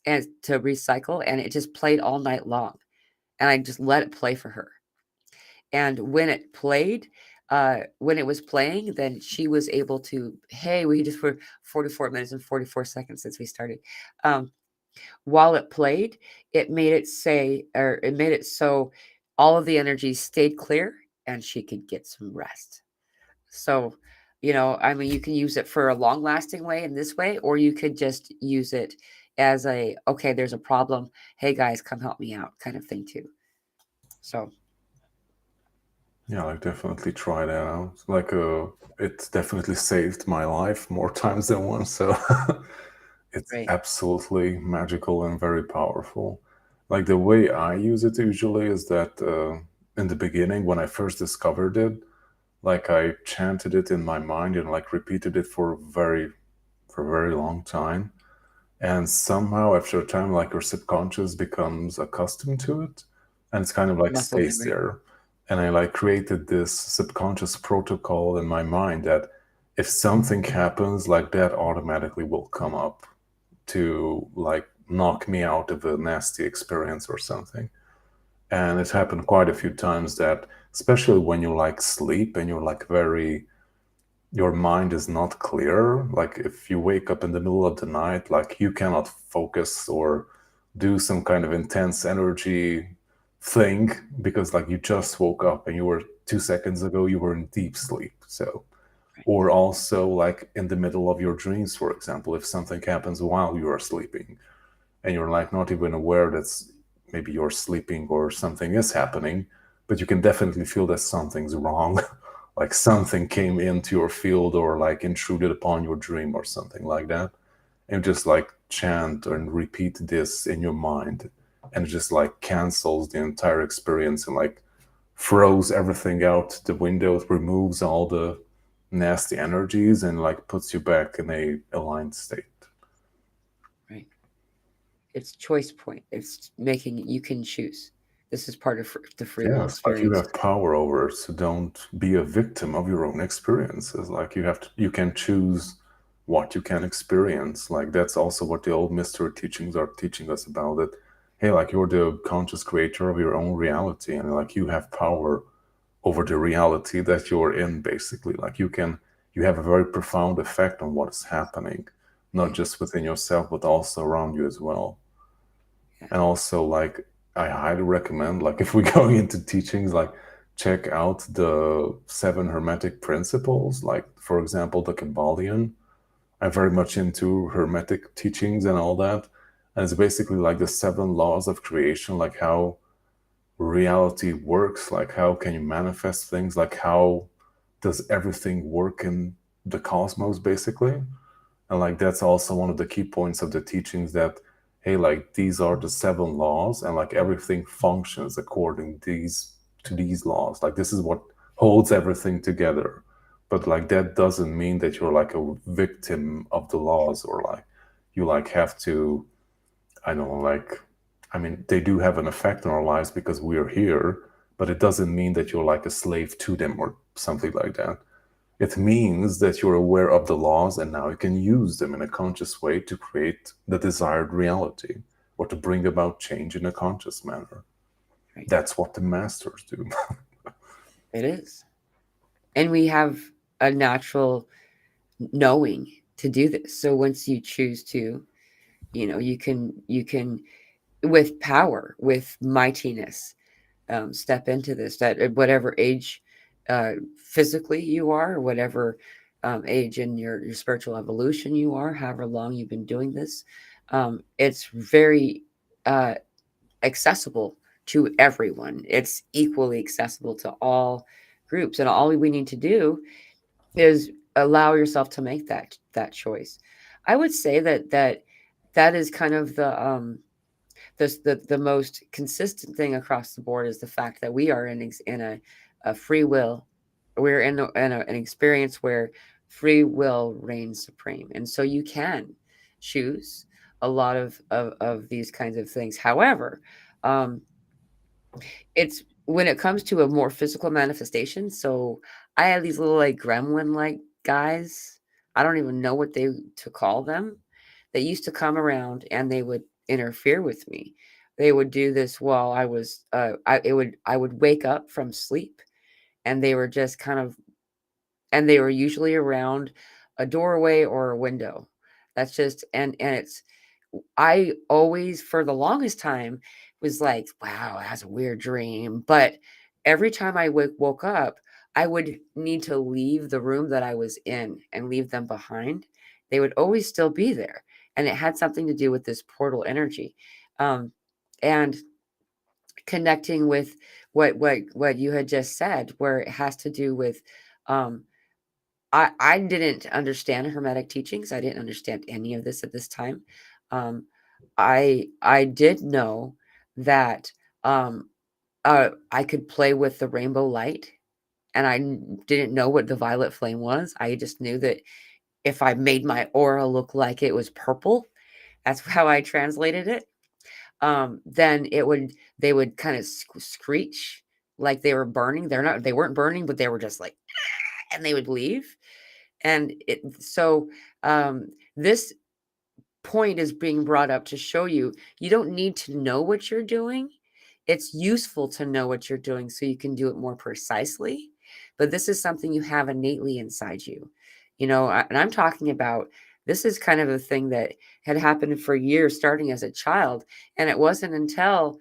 and to recycle, and it just played all night long. And I just let it play for her. And when it was playing, then she was able to, hey, we just for 44 minutes and 44 seconds since we started. Um, While it played, it made it say, or it made it so all of the energy stayed clear and she could get some rest. So, I mean, you can use it for a long lasting way in this way, or you could just use it as a, okay, there's a problem. Hey guys, come help me out kind of thing too. So, Yeah, like definitely try that out. Like it definitely saved my life more times than once. So it's right. absolutely magical and very powerful. Like the way I use it usually is that in the beginning when I first discovered it, like I chanted it in my mind and like repeated it for a very long time. And somehow after a time, like your subconscious becomes accustomed to it, and it's kind of like Muscle stays memory. there. And I like created this subconscious protocol in my mind that if something happens, like that automatically will come up to like knock me out of a nasty experience or something. And it happened quite a few times that, especially when you like sleep and you're like very, your mind is not clear. Like if you wake up in the middle of the night, like you cannot focus or do some kind of intense energy thing because like you just woke up and you were 2 seconds ago you were in deep sleep. So, or also like in the middle of your dreams, for example, if something happens while you are sleeping and you're like not even aware that's maybe you're sleeping or something is happening, but you can definitely feel that something's wrong. Like something came into your field or like intruded upon your dream or something like that. And just like chant and repeat this in your mind. And it just like cancels the entire experience and like throws everything out the window, it removes all the nasty energies and like puts you back in a aligned state. Right. It's choice point. It's making you can choose. This is part of the free will Yeah, like you experience. have power over it, so don't be a victim of your own experiences. Like you can choose what you can experience. Like that's also what the old mystery teachings are teaching us about it. Hey, like you're the conscious creator of your own reality, and like you have power over the reality that you're in, basically. Like you have a very profound effect on what is happening, not Right. just within yourself, but also around you as well. Yeah. And also like I highly recommend, like if we're going into teachings, like check out the seven hermetic principles, like for example the Kabbalion. I'm very much into hermetic teachings and all that, and it's basically like the seven laws of creation, like how reality works, like how can you manifest things, like how does everything work in the cosmos basically. And like that's also one of the key points of the teachings that hey, like these are the seven laws and like everything functions according to these laws. Like this is what holds everything together. But like that doesn't mean that you're like a victim of the laws or like you like have to, I don't know, like I mean they do have an effect on our lives because we're here, but it doesn't mean that you're like a slave to them or something like that. It means that you're aware of the laws and now you can use them in a conscious way to create the desired reality or to bring about change in a conscious manner. Right. That's what the masters do. It is. And we have a natural knowing to do this. So once you choose to, you can with power, with mightiness, step into this. That at whatever age, uh, physically you are, or whatever age in your spiritual evolution you are, however long you've been doing this, it's very uh, accessible to everyone. It's equally accessible to all groups, and all we need to do is allow yourself to make that choice. I would say that is kind of the most consistent thing across the board is the fact that we are in a free will. We're an experience where free will reigns supreme, and so you can choose a lot of these kinds of things. However, um, it's when it comes to a more physical manifestation. So I have these little like gremlin like guys. I don't even know what they to call them. They used to come around and they would interfere with me. They would do this while I was I would wake up from sleep, and they were just kind of, and they were usually around a doorway or a window. That's just, and it's I always, for the longest time, was like, wow, that's a weird dream. But every time I woke up, I would need to leave the room that I was in and leave them behind. They would always still be there. And it had something to do with this portal energy. Um, and connecting with what you had just said, where it has to do with um, I didn't understand Hermetic teachings. I didn't understand any of this at this time. Um, I did know that I could play with the rainbow light, and didn't know what the violet flame was. I just knew that if I made my aura look like it was purple, that's how I translated it. Then they would kind of screech like they were burning. They weren't burning, but they were just like, and they would leave. And this point is being brought up to show you you don't need to know what you're doing. It's useful to know what you're doing so you can do it more precisely. But this is something you have innately inside you. And I'm talking about, this is kind of a thing that had happened for years, starting as a child. And it wasn't until,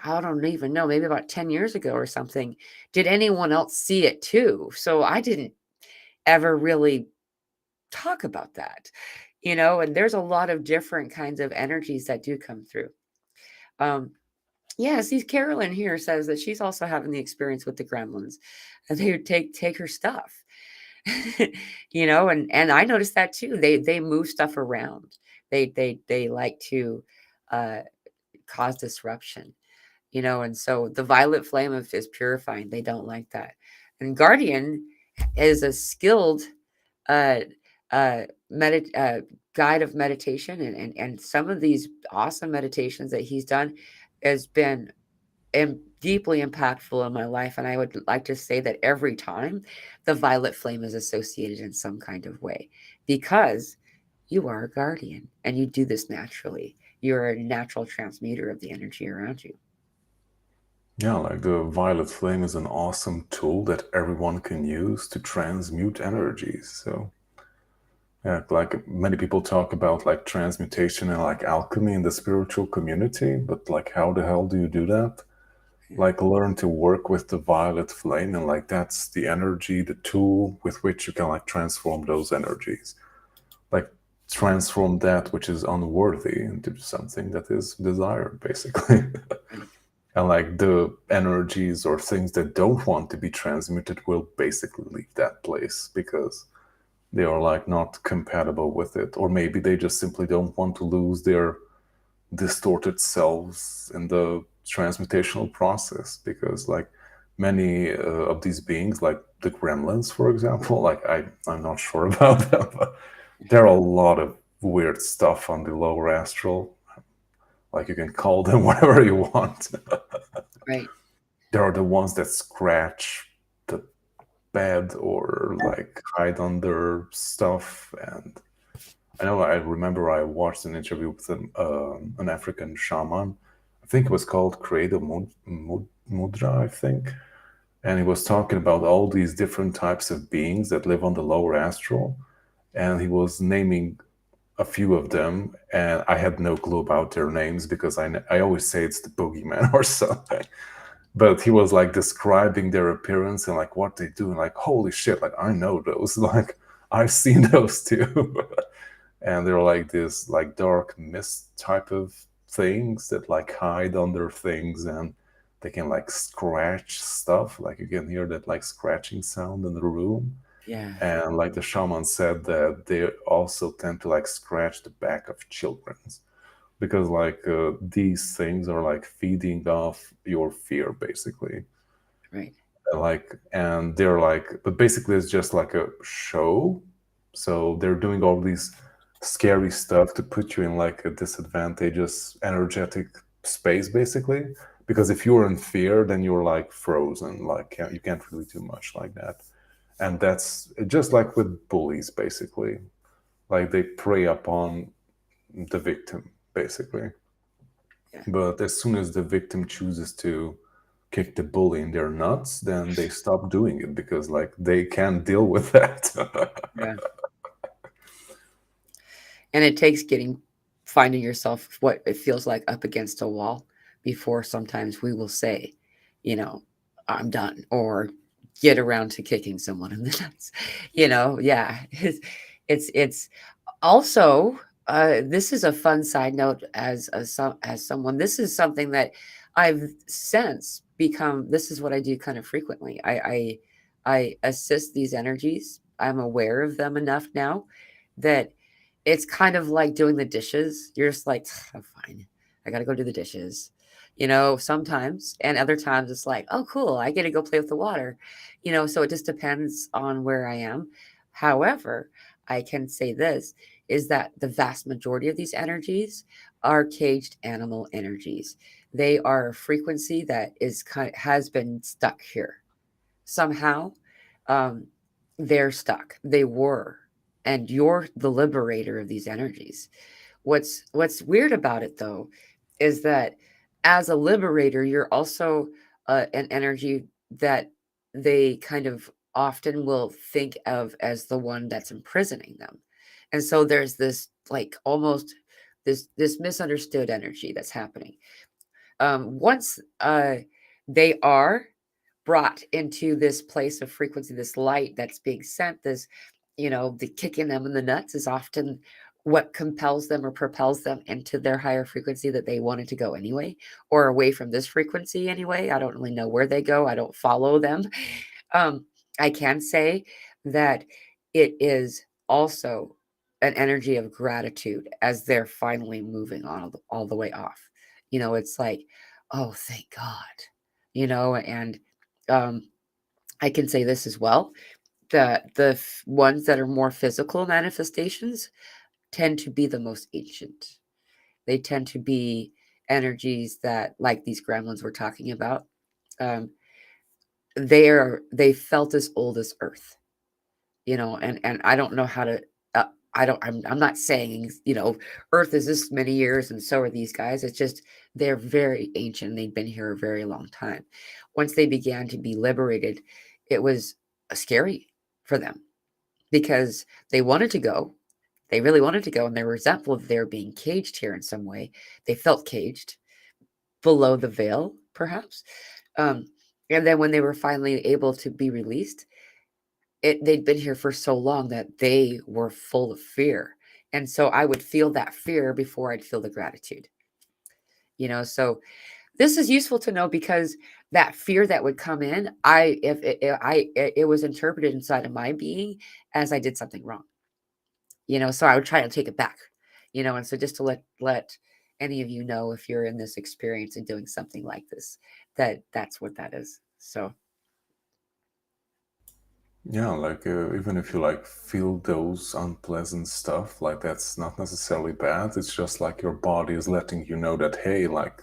I don't even know, maybe about 10 years ago or something, did anyone else see it too. So I didn't ever really talk about that, and there's a lot of different kinds of energies that do come through. Um, yeah, see, Carolyn here says that she's also having the experience with the gremlins. And they would take her stuff, and I noticed that too. They move stuff around. They like to uh, cause disruption, and so the violet flame is purifying. They don't like that. And guardian is a skilled uh, uh, guide of meditation, and some of these awesome meditations that he's done has been deeply impactful in my life. And I would like to say that every time the violet flame is associated in some kind of way, because you are a guardian and you do this naturally. You're a natural transmuter of the energy around you. Yeah, like the violet flame is an awesome tool that everyone can use to transmute energies. So, yeah, like many people talk about like transmutation and like alchemy in the spiritual community, but like how the hell do you do that? Yeah. Like learn to work with the violet flame, and like that's the energy, the tool with which you can like transform those energies. Like transform that which is unworthy into something that is desired, basically. Right. And like the energies or things that don't want to be transmuted will basically leave that place because they are like not compatible with it, or maybe they just simply don't want to lose their distorted selves in the transmutational process, because like many of these beings, like the gremlins for example, like I'm not sure about them, but there are a lot of weird stuff on the lower astral. Like you can call them whatever you want. Right. There are the ones that scratch the bed or like hide under stuff. And I remember I watched an interview with an African shaman. I think it was called Creative Mudra, I think. And he was talking about all these different types of beings that live on the lower astral. And he was naming a few of them. And I had no clue about their names because I always say it's the boogeyman or something. But he was like describing their appearance and like what they do. And like, holy shit, like I know those. Like I've seen those too. And they're like this like dark mist type of things that like hide under things, and they can like scratch stuff, like you can hear that like scratching sound in the room. Yeah. And like the shaman said that they also tend to like scratch the back of children's, because like these things are like feeding off your fear basically. Right. Like, and they're like, but basically it's just like a show. So they're doing all these scary stuff to put you in like a disadvantageous energetic space basically, because if you're in fear then you're like frozen, like you can't really do much like that. And that's just like with bullies basically, like they prey upon the victim basically. Yeah. But as soon as the victim chooses to kick the bully in their nuts, then they stop doing it because like they can't deal with that. Yeah. And it takes getting finding yourself what it feels like up against a wall before sometimes we will say, you know, I'm done, or get around to kicking someone in the nuts. Yeah, it's also, this is a fun side note as someone. This is something that I've since become. This is what I do kind of frequently. I assist these energies. I'm aware of them enough now that it's kind of like doing the dishes. You're just like, "Oh, fine, I gotta go do the dishes." Sometimes, and other times it's like, oh, cool, I get to go play with the water. So it just depends on where I am. However, I can say this is that the vast majority of these energies are caged animal energies. They are a frequency that has been stuck here somehow. um, they're stuck. They were, and you're the liberator of these energies. What's weird about it though is that as a liberator, you're also an energy that they kind of often will think of as the one that's imprisoning them. And so there's this like almost this misunderstood energy that's happening. Once they are brought into this place of frequency, this light that's being sent, the kicking them in the nuts is often what compels them or propels them into their higher frequency that they wanted to go anyway, or away from this frequency anyway. I don't really know where they go. I don't follow them. Um, I can say that it is also an energy of gratitude as they're finally moving on all the way off. It's like, oh, thank God, and um, I can say this as well. The ones that are more physical manifestations tend to be the most ancient. They tend to be energies that, like these gremlins we're talking about, um, they felt as old as Earth. And I don't know how to. Uh, I'm not saying Earth is this many years and so are these guys. It's just they're very ancient. They've been here a very long time. Once they began to be liberated, it was scary for them because they wanted to go. They really wanted to go, and they were resentful that they're being caged here in some way. They felt caged below the veil, perhaps. Um, and then when they were finally able to be released, they'd been here for so long that they were full of fear. And so I would feel that fear before I'd feel the gratitude. So this is useful to know because that fear that would come in, I if it was interpreted inside of my being as I did something wrong. So I would try to take it back. And so just to let any of you know, if you're in this experience and doing something like this, that's what that is. So Yeah, like even if you like feel those unpleasant stuff, like that's not necessarily bad. It's just like your body is letting you know that, hey, like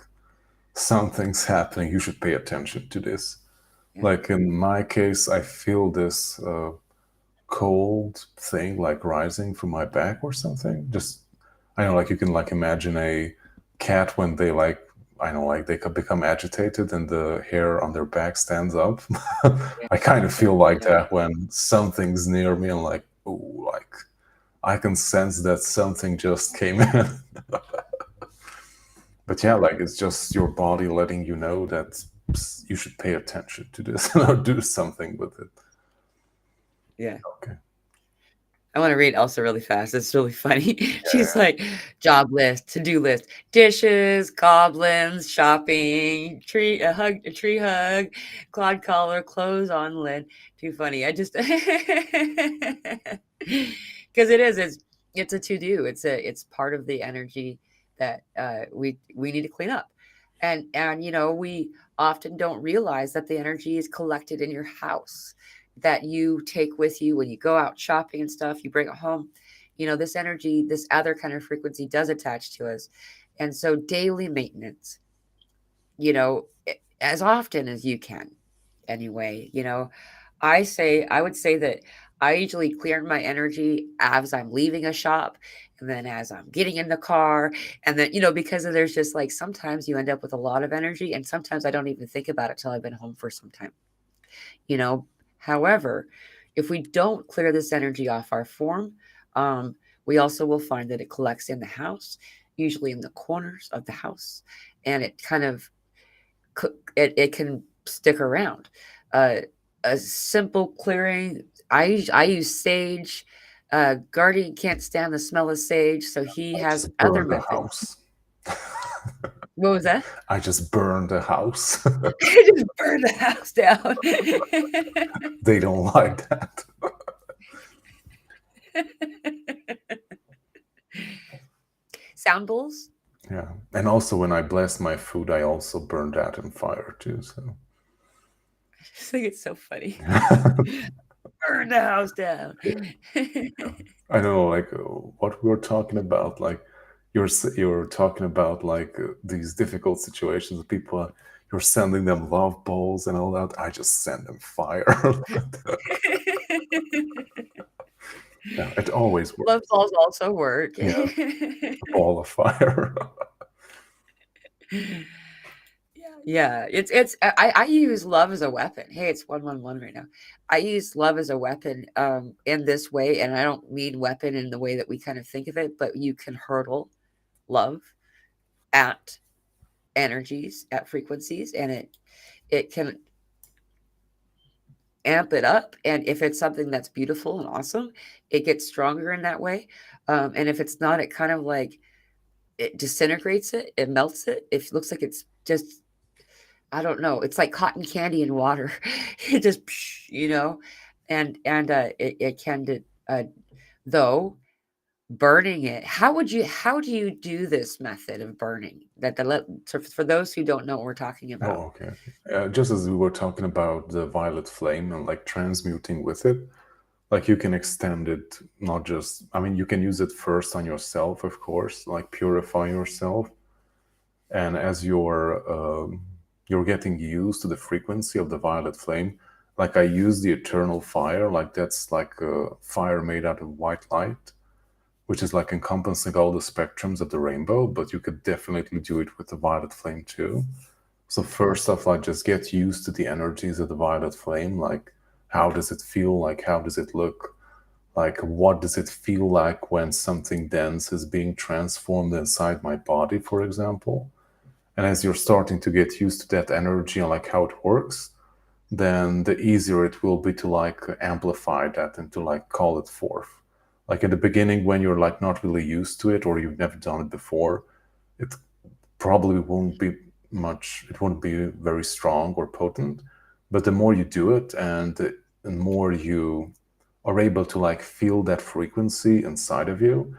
something's happening. You should pay attention to this. yeah, Like in my case, I feel this cold thing like rising from my back or something. Just I know, like you can like imagine a cat when they like I know, like they could become agitated and the hair on their back stands up. yeah, I kind of feel like yeah, that when something's near me and like, oh, like I can sense that something just came in. But yeah, like it's just your body letting you know that you should pay attention to this or do something with it. yeah. Okay. I want to read Elsa really fast. It's really funny. She's Yeah. like, job list, to-do list, dishes, goblins, shopping, a tree hug, clod collar, clothes on lid. Too funny. I just because it's a to-do. It's part of the energy that we need to clean up. And we often don't realize that the energy is collected in your house that you take with you when you go out shopping and stuff, you bring it home. This energy, this other kind of frequency does attach to us. And so daily maintenance, as often as you can anyway. I would say that I usually clear my energy as I'm leaving a shop and then as I'm getting in the car. And then, because there's just like sometimes you end up with a lot of energy and sometimes I don't even think about it till I've been home for some time you know however, if we don't clear this energy off our form, um, we also will find that it collects in the house. usually in the corners of the house, and it kind of it can stick around. Uh, a simple clearing. I use sage. Guardian can't stand the smell of sage, so he I has just other burned the methods. house. What was that? I just burned the house. Just burn the house down. They don't like that. Sound bowls. Yeah. And also when I bless my food, I also burn that in fire too. So I just think it's so funny. Burn the house down. I know, like what we were talking about, like you're talking about like these difficult situations with people. You're sending them love balls and all that. I just send them fire. Yeah, it always Love works. balls also work. Yeah, a ball of fire. Yeah, it's I use love as a weapon. Hey, it's 111 right now. I use love as a weapon in this way, and I don't mean weapon in the way that we kind of think of it, but you can hurdle love at energies, at frequencies, and it can amp it up. And if it's something that's beautiful and awesome, it gets stronger in that way. And if it's not, it kind of like it disintegrates it, it melts it. It looks like it's just I don't know. It's like cotton candy in water. It just, and it can, uh, though burning it. How do you do this method of burning? So for those who don't know what we're talking about. Oh, okay. Just as we were talking about the violet flame and like transmuting with it, like you can extend it, not just, I mean, you can use it first on yourself, of course, like purify yourself. And as you're getting used to the frequency of the violet flame, like I use the eternal fire, like that's like a fire made out of white light, which is like encompassing all the spectrums of the rainbow, but you could definitely do it with the violet flame too. So first off, like just get used to the energies of the violet flame. Like, how does it feel? Like, how does it look? Like, what does it feel like when something dense is being transformed inside my body, for example? And as you're starting to get used to that energy and like how it works, then the easier it will be to like amplify that and to like call it forth. Like in the beginning, when you're like not really used to it or you've never done it before, it probably won't be much, it won't be very strong or potent. But the more you do it and the more you are able to like feel that frequency inside of you,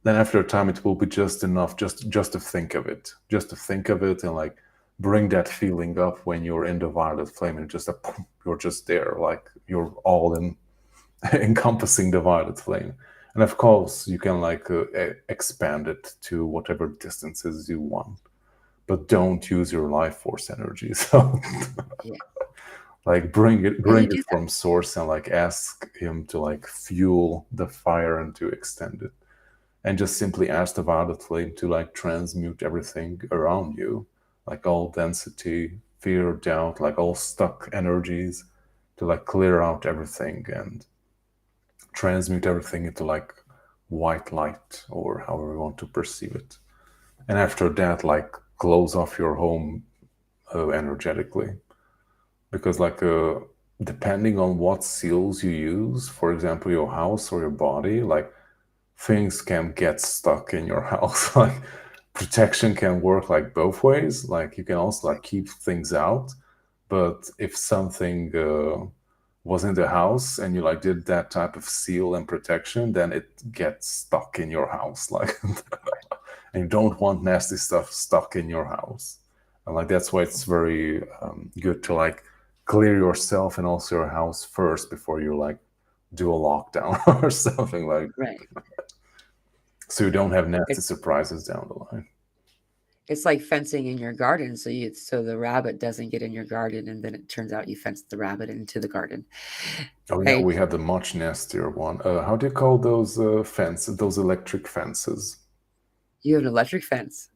then after a time it will be just enough just to think of it, just to think of it and like bring that feeling up when you're in the violet flame and just you're just there, like you're all in encompassing the violet flame. And of course you can like expand it to whatever distances you want, but don't use your life force energy. So Yeah. like And bring you it do that. from source and like ask him to like fuel the fire and to extend it, and just simply ask the violet flame to like transmute everything around you, like all density, fear, doubt, like all stuck energies, to like clear out everything and transmute everything into like white light or however you want to perceive it. And after that, like close off your home energetically, because like depending on what seals you use, for example your house or your body, like things can get stuck in your house. Like protection can work like both ways. Like you can also like keep things out, but if something was in the house and you like did that type of seal and protection, then it gets stuck in your house. Like and you don't want nasty stuff stuck in your house. And like that's why it's very good to like clear yourself and also your house first before you like do a lockdown or something like, Right. so you don't have nasty It's surprises down the line. it's like fencing in your garden, so the rabbit doesn't get in your garden, and then it turns out you fenced the rabbit into the garden, Oh yeah, right? we had the much nastier one. How do you call those fences? Those electric fences? You have an electric fence.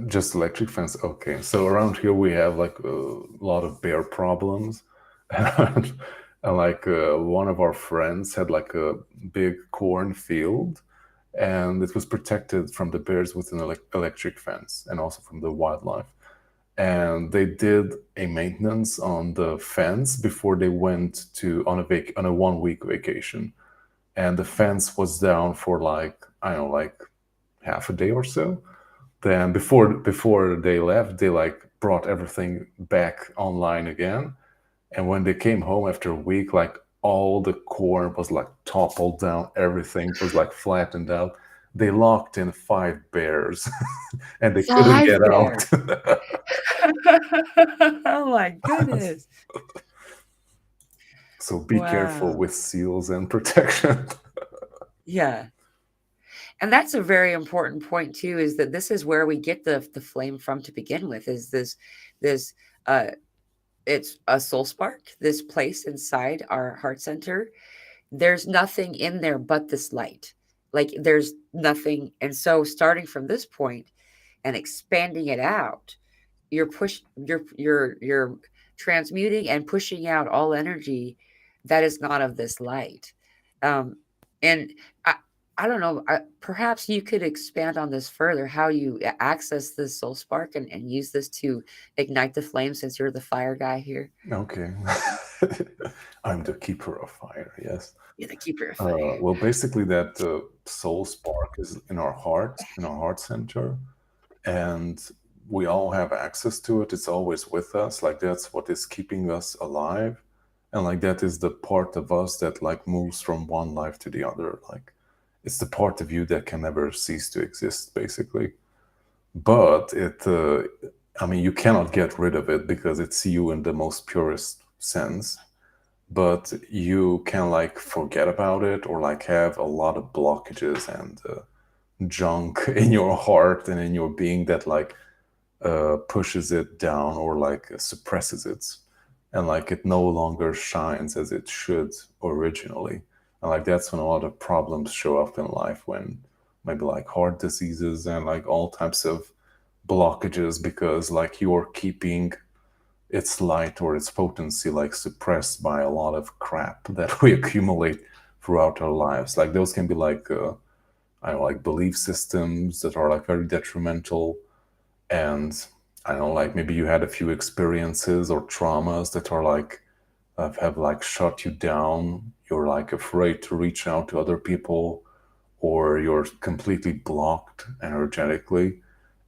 Just electric fence. Okay, so around here we have like a lot of bear problems, and like one of our friends had like a big cornfield, and it was protected from the bears with an electric fence and also from the wildlife. And they did a maintenance on the fence before they went to on a 1 week vacation, and the fence was down for like, I don't know, like half a day or so. Then before they left, they like brought everything back online again. And when they came home after a week, like all the corn was like toppled down, everything was like flattened out. They locked in 5 bears and they couldn't Five get out. bear. Oh my goodness. So be careful Wow. with seals and protection. Yeah. And that's a very important point too, is that this is where we get the flame from to begin with, is this uh it's a soul spark, this place inside our heart center. There's nothing in there but this light. Like there's nothing. And so starting from this point and expanding it out, you're transmuting and pushing out all energy that is not of this light. Um, and I don't know. Perhaps you could expand on this further. How you access this soul spark and use this to ignite the flame, since you're the fire guy here. Okay. I'm the keeper of fire, yes. You're the keeper of fire. Well, basically, that soul spark is in our heart center, and we all have access to it. It's always with us. Like that's what is keeping us alive, and like that is the part of us that like moves from one life to the other. Like it's the part of you that can never cease to exist, basically. But I mean, you cannot get rid of it because it's you in the most purest sense. But you can like forget about it or like have a lot of blockages and junk in your heart and in your being that like pushes it down or like suppresses it, and like it no longer shines as it should originally. And like that's when a lot of problems show up in life, when maybe like heart diseases and like all types of blockages, because like you're keeping its light or its potency like suppressed by a lot of crap that we accumulate throughout our lives. Like those can be like I don't know, like belief systems that are like very detrimental, and I don't know, like maybe you had a few experiences or traumas that are like have like shut you down. You're like afraid to reach out to other people, or you're completely blocked energetically.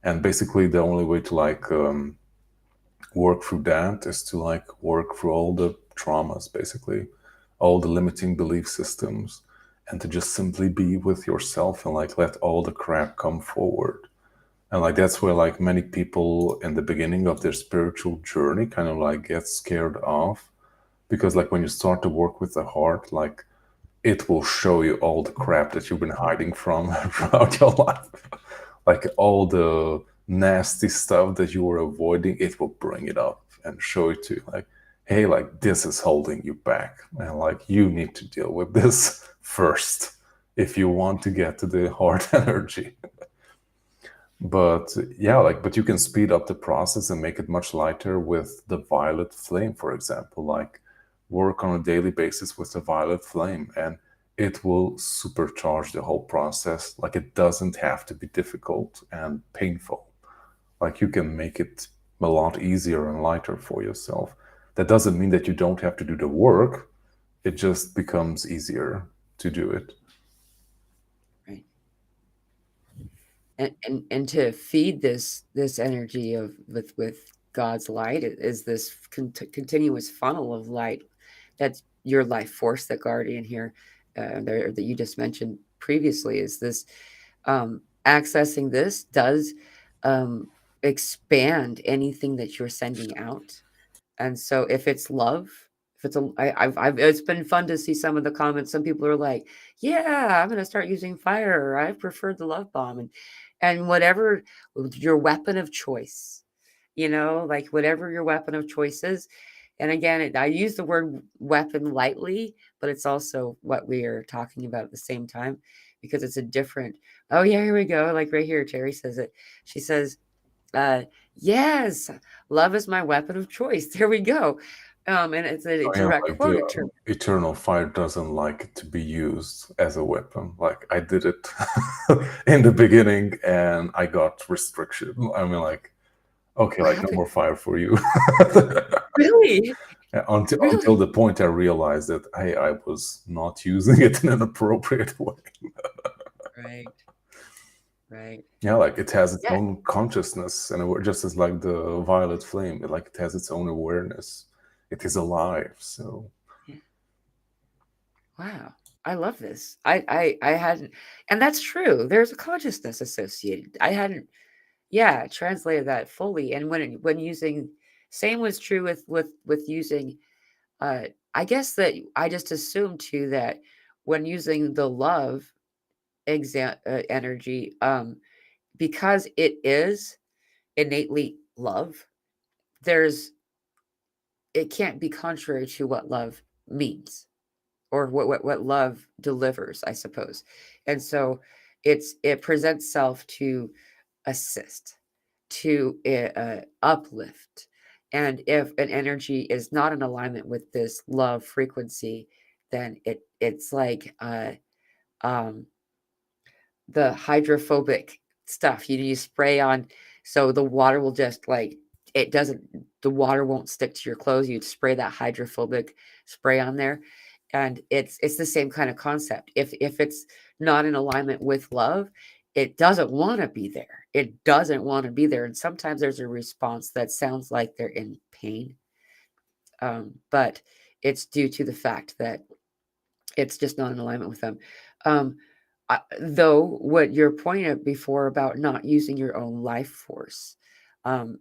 And basically, the only way to like work through that is to like work through all the traumas, basically, all the limiting belief systems, and to just simply be with yourself and like let all the crap come forward. And like that's where like many people in the beginning of their spiritual journey kind of like get scared off, because like when you start to work with the heart, like it will show you all the crap that you've been hiding from throughout your life. Like all the nasty stuff that you were avoiding, it will bring it up and show it to you. Like, hey, like this is holding you back. And like you need to deal with this first if you want to get to the heart energy. But yeah, like, but you can speed up the process and make it much lighter with the violet flame, for example. Like, work on a daily basis with the violet flame, and it will supercharge the whole process. Like, it doesn't have to be difficult and painful. Like, you can make it a lot easier and lighter for yourself. That doesn't mean that you don't have to do the work, it just becomes easier to do it. Right. And to feed this energy of with God's light is this continuous funnel of light. That's your life force, the guardian here, there that you just mentioned previously. Is this accessing this does um, expand anything that you're sending out. And so if it's love, if it's it's been fun to see some of the comments. Some people are like, yeah, I'm going to start using fire. Or I prefer the love bomb. And whatever your weapon of choice, like whatever your weapon of choice is. And again, I use the word weapon lightly, but it's also what we are talking about at the same time, because it's a different, oh yeah, here we go. Like right here, Terry says it. She says, uh, yes, love is my weapon of choice. There we go. And it's a Oh, yeah, direct like quote the in terms. eternal fire doesn't like it to be used as a weapon. Like I did it in the beginning, and I got restriction. I mean, like, okay, What like no happened? more fire for you. Really? Until Really? the point I realized that hey, I was not using it in an appropriate way. Right. Right. Yeah, like it has its Yeah. own consciousness, and just as like the violet flame, it has its own awareness. It is alive. So Yeah. Wow. I love this. I hadn't, and that's true. There's a consciousness associated. I hadn't, yeah, translated that fully. And when using, same was true with using. I guess that I just assumed too that when using the love energy, because it is innately love, there's it can't be contrary to what love means or what love delivers, I suppose. And so it presents self to assist, to uplift. And if an energy is not in alignment with this love frequency, then it's like um, the hydrophobic stuff you spray on, so the water will just like it doesn't the water won't stick to your clothes. You'd spray that hydrophobic spray on there, and it's the same kind of concept. If it's not in alignment with love, it doesn't want to be there. It doesn't want to be there. And sometimes there's a response that sounds like they're in pain, but it's due to the fact that it's just not in alignment with them. Um, though, what your point of before about not using your own life force, um,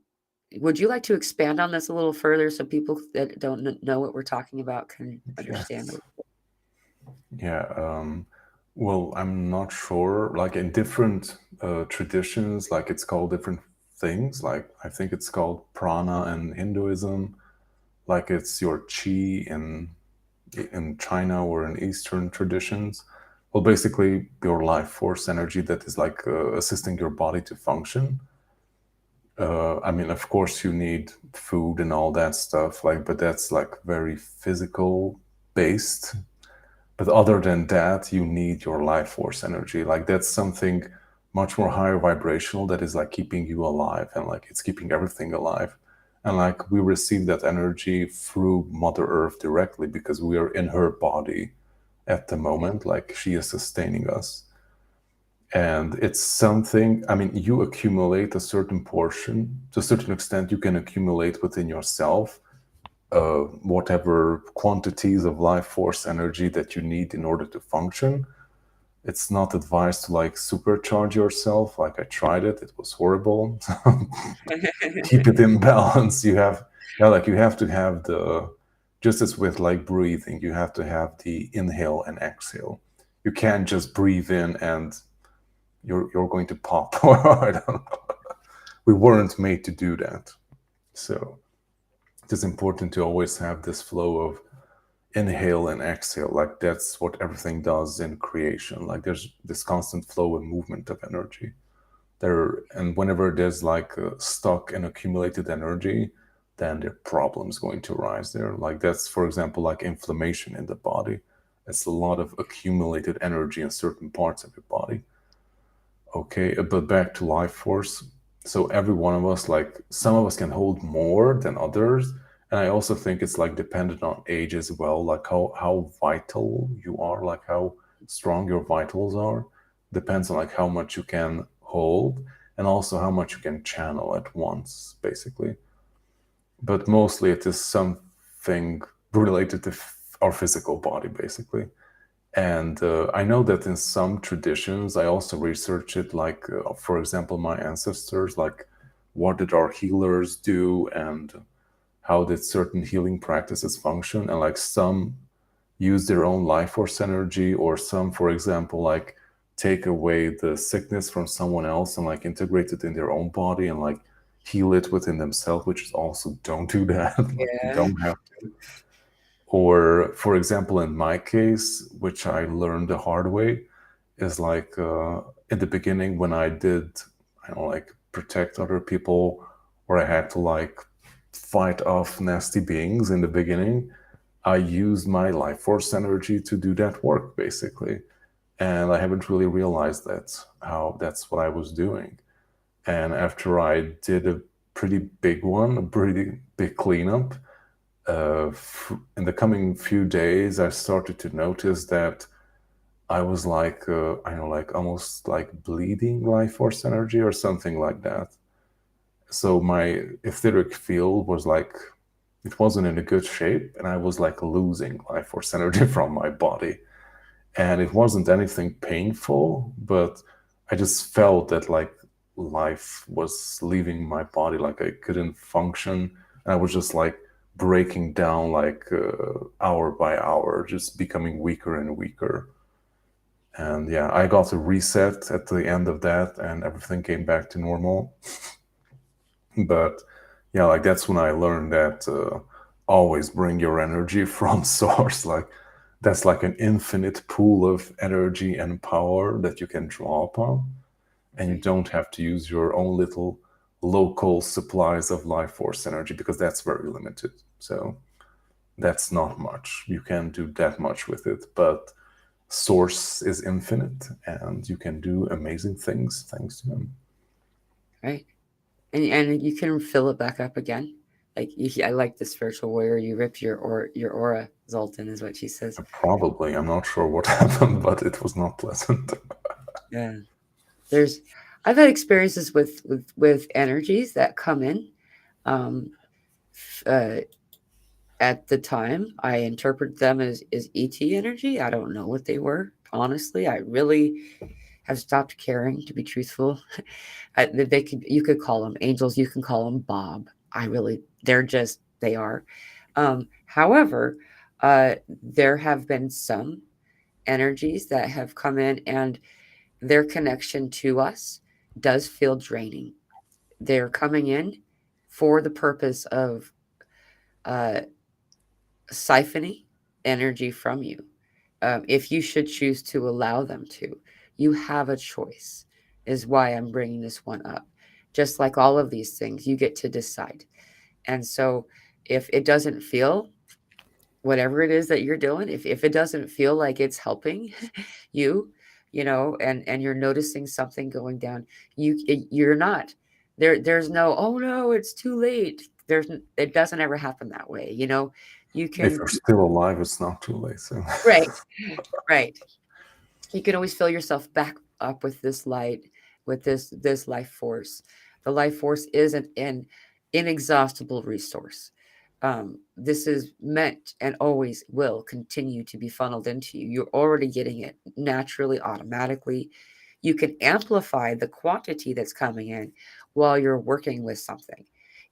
would you like to expand on this a little further so people that don't know what we're talking about can understand? yes. Yeah, well, I'm not sure. Like in different traditions, like it's called different things. Like I think it's called prana in Hinduism. Like it's your chi in China or in Eastern traditions. Well, basically your life force energy that is like assisting your body to function. I mean, of course, you need food and all that stuff. Like, but that's like very physical based. But other than that, you need your life force energy. Like that's something much more higher vibrational that is like keeping you alive, and like it's keeping everything alive. And like we receive that energy through Mother Earth directly because we are in her body at the Yeah, moment. Like she is sustaining us. And it's something, I mean, you accumulate a certain portion, to a certain extent, you can accumulate within yourself whatever quantities of life force energy that you need in order to function. It's not advised to like supercharge yourself. Like I tried it, it was horrible. Keep it in balance. You have to have the, just as with like breathing, you have to have the inhale and exhale. You can't just breathe in and you're going to pop. Or I don't know. We weren't made to do that. So it is important to always have this flow of inhale and exhale. Like that's what everything does in creation. Like there's this constant flow and movement of energy there, and whenever there's like stuck and accumulated energy, then there are problems going to arise there. Like that's, for example, like inflammation in the body. It's a lot of accumulated energy in certain parts of your body. Okay, but back to life force. So every one of us, like some of us can hold more than others. And I also think it's like dependent on age as well, like how vital you are, like how strong your vitals are. Depends on like how much you can hold and also how much you can channel at once, basically. But mostly it is something related to our physical body, basically. And I know that in some traditions, I also research it, like, for example, my ancestors, like, what did our healers do and how did certain healing practices function? And like some use their own life force energy, or some, for example, like take away the sickness from someone else and like integrate it in their own body and like heal it within themselves, which is also don't do that. Like, you yeah, don't have to. Or, for example, in my case, which I learned the hard way, is like in the beginning when I did, I don't know, like protect other people, or I had to like fight off nasty beings in the beginning, I used my life force energy to do that work basically. And I haven't really realized how that's what I was doing. And after I did a pretty big one, a pretty big cleanup, in the coming few days, I started to notice that I was like, I know, like almost like bleeding life force energy or something like that. So my etheric field was like, it wasn't in a good shape, and I was like losing life force energy from my body. And it wasn't anything painful, but I just felt that like life was leaving my body, like I couldn't function. And I was just like breaking down, like hour by hour, just becoming weaker and weaker. And yeah, I got a reset at the end of that, and everything came back to normal. But yeah, like that's when I learned that always bring your energy from source. Like that's like an infinite pool of energy and power that you can draw upon, and you Right. don't have to use your own little local supplies of life force energy because that's very limited. So that's not much. You can't do that much with it, but source is infinite and you can do amazing things thanks to him. Right. And you can fill it back up again. Like I like the spiritual warrior. You rip your aura, Zoltan is what she says. Probably, I'm not sure what happened, but it was not pleasant. Yeah. There's I've had experiences with energies that come in. Um, uh, at the time, I interpret them as ET energy. I don't know what they were. Honestly, I really have stopped caring. To be truthful, they could you could call them angels. You can call them Bob. I really they're just they are. However, uh, there have been some energies that have come in and their connection to us does feel draining. They're coming in for the purpose of uh, siphoning energy from you. If you should choose to allow them to, you have a choice, is why I'm bringing this one up. Just like all of these things, you get to decide. And so if it doesn't feel whatever it is that you're doing, if it doesn't feel like it's helping you, and you're noticing something going down, you're not there's no, oh no, it's too late. It doesn't ever happen that way. You If can you're still alive, it's not too late. So right, right. You can always fill yourself back up with this light, with this life force. The life force is an inexhaustible resource. This is meant and always will continue to be funneled into you. You're already getting it naturally, automatically. You can amplify the quantity that's coming in while you're working with something.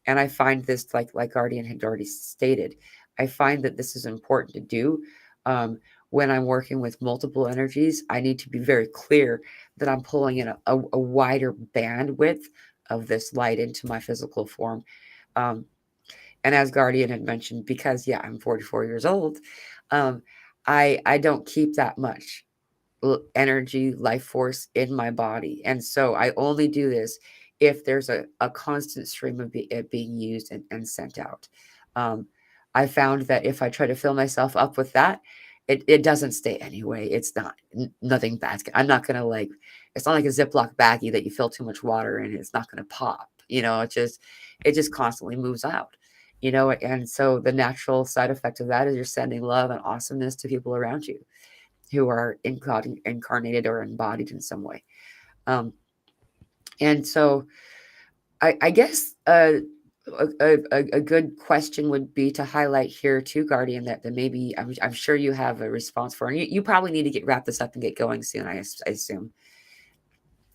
And I find this, like Guardian had already stated, I find that this is important to do. Um, when I'm working with multiple energies, I need to be very clear that I'm pulling in a wider bandwidth of this light into my physical form. Um, and as Guardian had mentioned, because yeah, I'm 44 years old, um, I don't keep that much energy, life force in my body, and so I only do this if there's a constant stream of it being used and sent out. Um, I found that if I try to fill myself up with that, it doesn't stay anyway. It's not nothing bad. I'm not gonna like. It's not like a Ziploc baggie that you fill too much water in. It's not gonna pop. It just constantly moves out. And so the natural side effect of that is you're sending love and awesomeness to people around you who are incarnated or embodied in some way. Um, and so I guess a good question would be to highlight here too, Guardian, that maybe I'm sure you have a response for, and you probably need to get wrap this up and get going soon. I assume.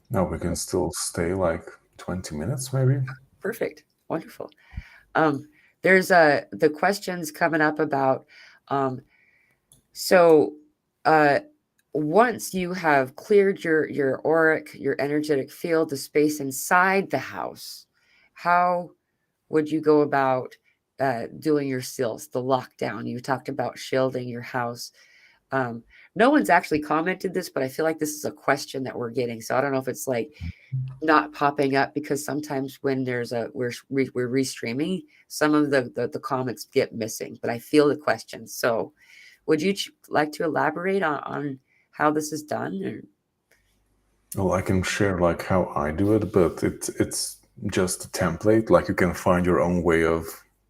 now we can still stay like 20 minutes, maybe. Perfect, wonderful. Um, there's the questions coming up about um, so uh, once you have cleared your auric, your energetic field, the space inside the house, how would you go about doing your seals, the lockdown? You talked about shielding your house. Um, No one's actually commented this, but I feel like this is a question that we're getting. So I don't know if it's like not popping up because sometimes when there's a we're restreaming, some of the comments get missing. But I feel the question. So would you like to elaborate on how this is done? Or? Well, I can share like how I do it, but it's just a template. Like you can find your own way of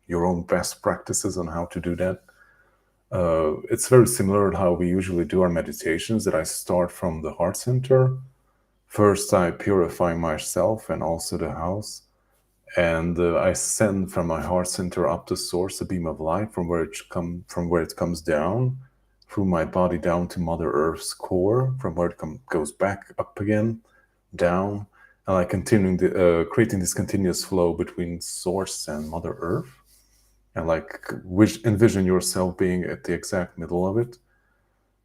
your own best practices on how to do that. It's very similar to how we usually do our meditations. That I start from the heart center. First, I purify myself and also the house, and I send from my heart center up to source a beam of light from where it comes down through my body down to Mother Earth's core, from where it goes back up again, down, and like continuing creating this continuous flow between source and Mother Earth, and like which envision yourself being at the exact middle of it,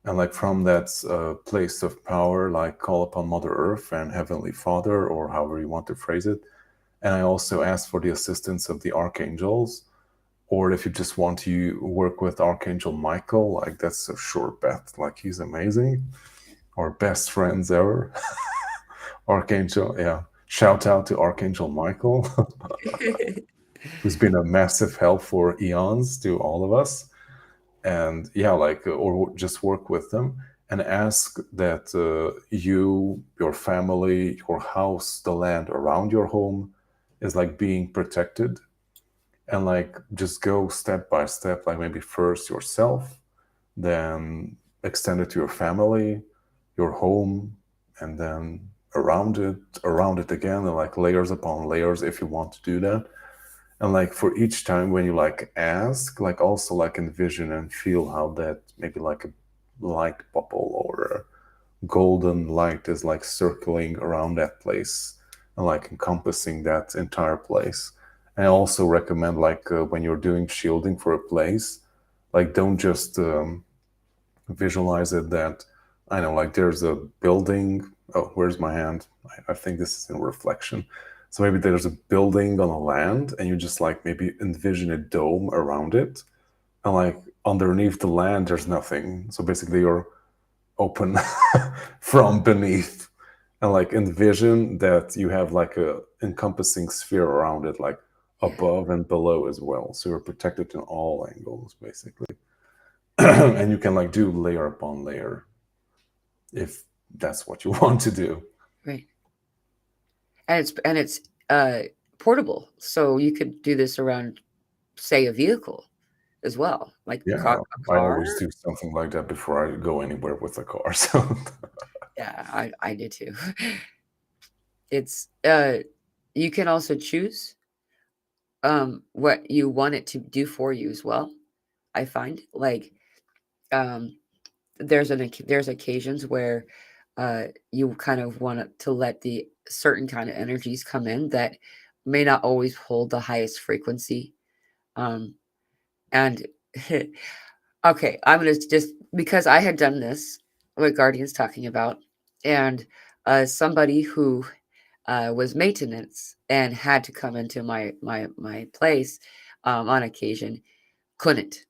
and like from that place of power, like call upon Mother Earth and Heavenly Father, or however you want to phrase it. And I also ask for the assistance of the archangels, or if you just want to work with Archangel Michael, like that's a sure bet. Like he's amazing, our best friends ever. Archangel, yeah. Shout out to Archangel Michael, who's been a massive help for eons to all of us. And yeah, like, or just work with them and ask that you, your family, your house, the land around your home is like being protected, and like just go step by step, like maybe first yourself, then extend it to your family, your home, and then around it again, and like layers upon layers if you want to do that. And like for each time when you like ask, like also like envision and feel how that maybe like a light bubble or a golden light is like circling around that place and like encompassing that entire place. And I also recommend like when you're doing shielding for a place, like don't just visualize it that I know like there's a building. Oh, where's my hand? I think this is in reflection. So maybe there's a building on a land, and you just like maybe envision a dome around it, and like underneath the land there's nothing. So basically you're open from beneath, and like envision that you have like a encompassing sphere around it, like Yeah, above and below as well. So you're protected in all angles basically. And you can like do layer upon layer if that's what you want to do. right. And it's uh portable, so you could do this around, say, a vehicle as well, like Yeah, a I car. always do something like that before I go anywhere with a car. So Yeah, I do too. It's you can also choose what you want it to do for you as well. I find like um there's occasions where you kind of want to let the certain kind of energies come in that may not always hold the highest frequency. Um and okay, I'm gonna just, because I had done this, what Guardian's talking about, and somebody who was maintenance and had to come into my place on occasion couldn't.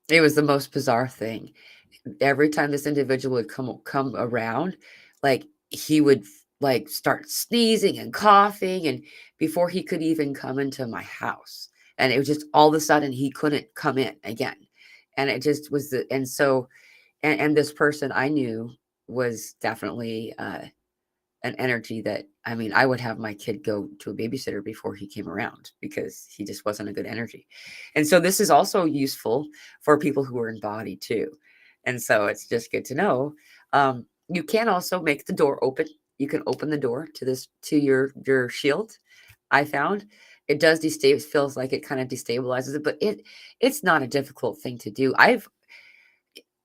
It was the most bizarre thing. Every time this individual would come around, like he would like start sneezing and coughing, and before he could even come into my house, and it was just all of a sudden he couldn't come in again, and it just was the and so and this person I knew was definitely an energy that, I mean, I would have my kid go to a babysitter before he came around because he just wasn't a good energy. And so this is also useful for people who are in body too. And so it's just good to know. You can also make the door open. You can open the door to this to your shield. I found it does destabilize, feels like it kind of destabilizes it, but it's not a difficult thing to do. I've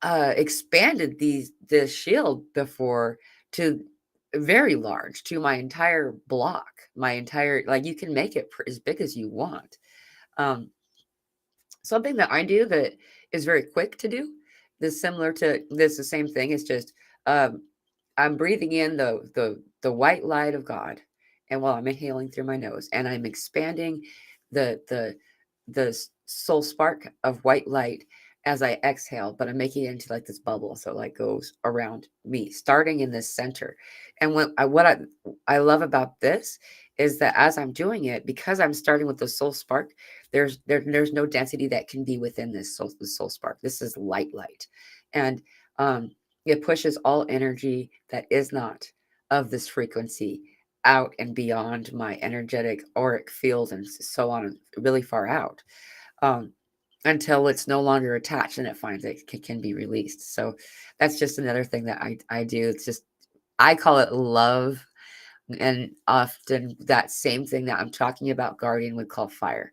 expanded this shield before to very large, to my entire block, my entire, like you can make it as big as you want. Um, Something that I do that is very quick to do, this similar to this, the same thing. It's just um, I'm breathing in the white light of God, and while I'm inhaling through my nose, and I'm expanding the soul spark of white light, as I exhale, but I'm making it into like this bubble, so it like goes around me, starting in this center. And what I love about this is that as I'm doing it, because I'm starting with the soul spark, there's no density that can be within this soul spark. This is light, and um, it pushes all energy that is not of this frequency out and beyond my energetic auric field and so on, really far out. Um, until it's no longer attached and it finds it can be released. So that's just another thing that I do. It's just, I call it love. And often that same thing that I'm talking about, Guardian would call fire.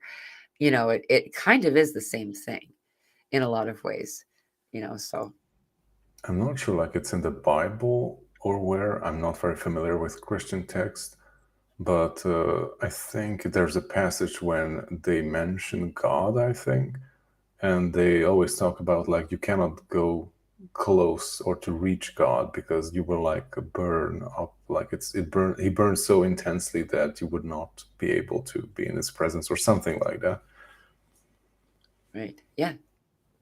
It kind of is the same thing in a lot of ways, so. I'm not sure, like it's in the Bible or where. I'm not very familiar with Christian text, but I think there's a passage when they mention God, I think, and they always talk about like you cannot go close or to reach God because you will like burn up, like he burns so intensely that you would not be able to be in his presence or something like that. Right. Yeah.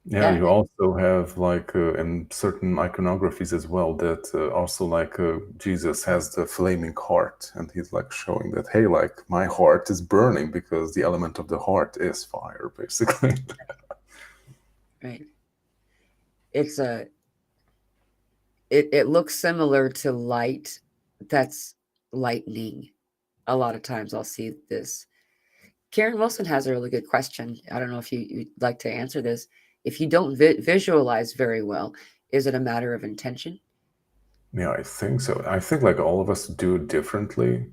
Yeah, Yeah. you also have like in certain iconographies as well that also like Jesus has the flaming heart, and he's like showing that hey, like my heart is burning because the element of the heart is fire, basically. Right. It's a it looks similar to light. That's lightning. A lot of times I'll see this. Karen Wilson has a really good question. I don't know if you'd like to answer this. If you don't visualize very well, is it a matter of intention? Yeah, I think so. I think like all of us do it differently.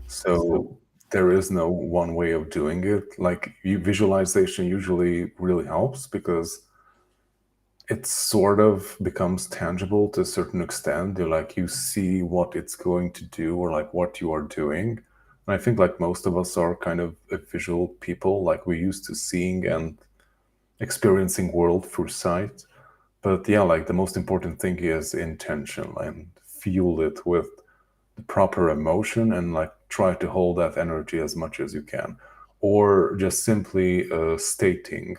So, So there is no one way of doing it. Like visualization usually really helps because it sort of becomes tangible to a certain extent. You like you see what it's going to do or like what you are doing. And I think like most of us are kind of a visual people. Like we're used to seeing and experiencing world through sight. But yeah, like the most important thing is intention and fuel it with the proper emotion and like try to hold that energy as much as you can, or just simply stating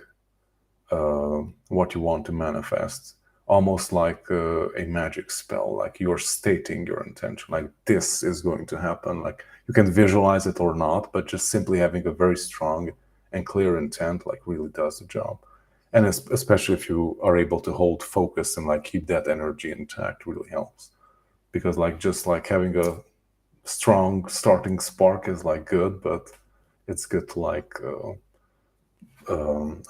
what you want to manifest, almost like a magic spell. Like you're stating your intention, like this is going to happen. Like you can visualize it or not, but just simply having a very strong and clear intent like really does the job. And especially if you are able to hold focus and like keep that energy intact, really helps. Because like just like having a strong starting spark is like good, but it's good to like I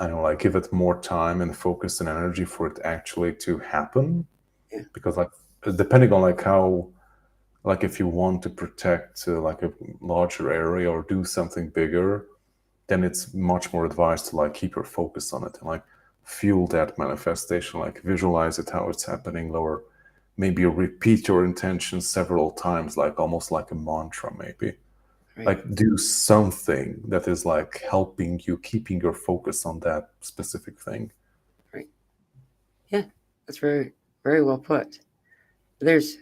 don't know, like give it more time and focus and energy for it actually to happen. yeah, Because like depending on like how, like if you want to protect like a larger area or do something bigger, then it's much more advised to like keep your focus on it and like fuel that manifestation, like visualize it how it's happening, or maybe repeat your intention several times, like almost like a mantra, maybe right, like do something that is like helping you keeping your focus on that specific thing. right. Yeah, that's very, very well put. There's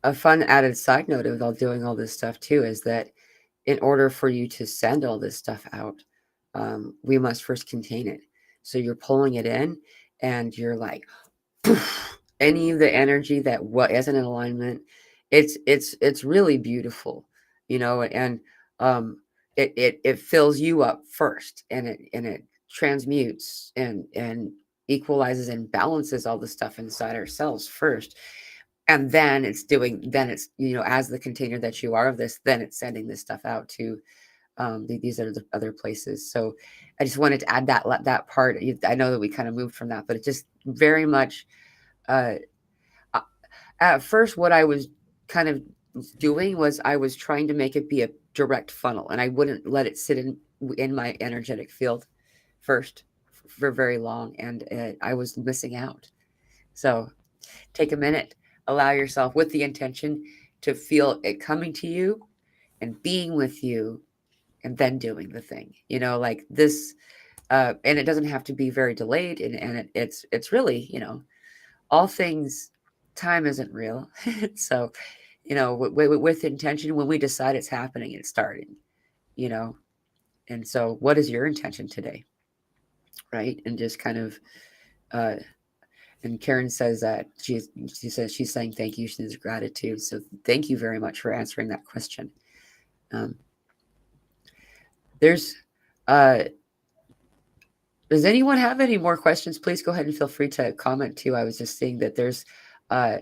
a fun added side note of all doing all this stuff too is that in order for you to send all this stuff out, we must first contain it. So you're pulling it in, and you're like, any of the energy that what isn't in alignment, it's really beautiful, and um, it fills you up first, and it transmutes and equalizes and balances all the stuff inside ourselves first, and then it's as the container that you are of this, then it's sending this stuff out to these are the other places. So I just wanted to add that part. I know that we kind of moved from that, but it just very much uh, at first what I was kind of doing was I was trying to make it be a direct funnel, and I wouldn't let it sit in my energetic field first for very long, and I was missing out. So take a minute, allow yourself with the intention to feel it coming to you and being with you, and then doing the thing, like this. And it doesn't have to be very delayed, and it's really, all things, time isn't real. So, with intention, when we decide it's happening, it's starting, you know. And so what is your intention today, right? And just kind of Uh, and Karen says that she says she's saying thank you. She needs gratitude. So thank you very much for answering that question. Um, there's uh, does anyone have any more questions? Please go ahead and feel free to comment too. I was just seeing that there's uh,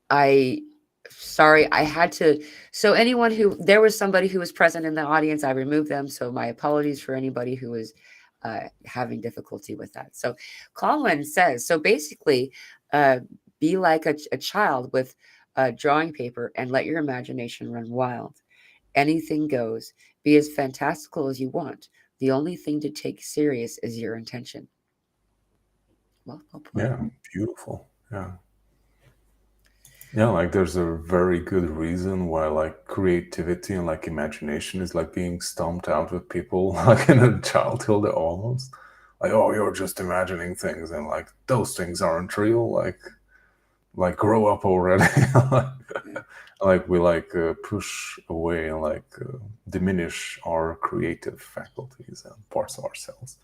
I sorry, I had to. So anyone who there was somebody who was present in the audience, I removed them. So my apologies for anybody who was having difficulty with that. So Colin says, so basically, uh, be like a child with drawing paper and let your imagination run wild. Anything goes. Be as fantastical as you want. The only thing to take serious is your intention. Well put. Yeah, beautiful. Yeah. Yeah, like there's a very good reason why like creativity and like imagination is like being stomped out with people like in a childhood almost. Like, oh, you're just imagining things and like those things aren't real. Like grow up already. Like we like push away and like diminish our creative faculties and parts of ourselves.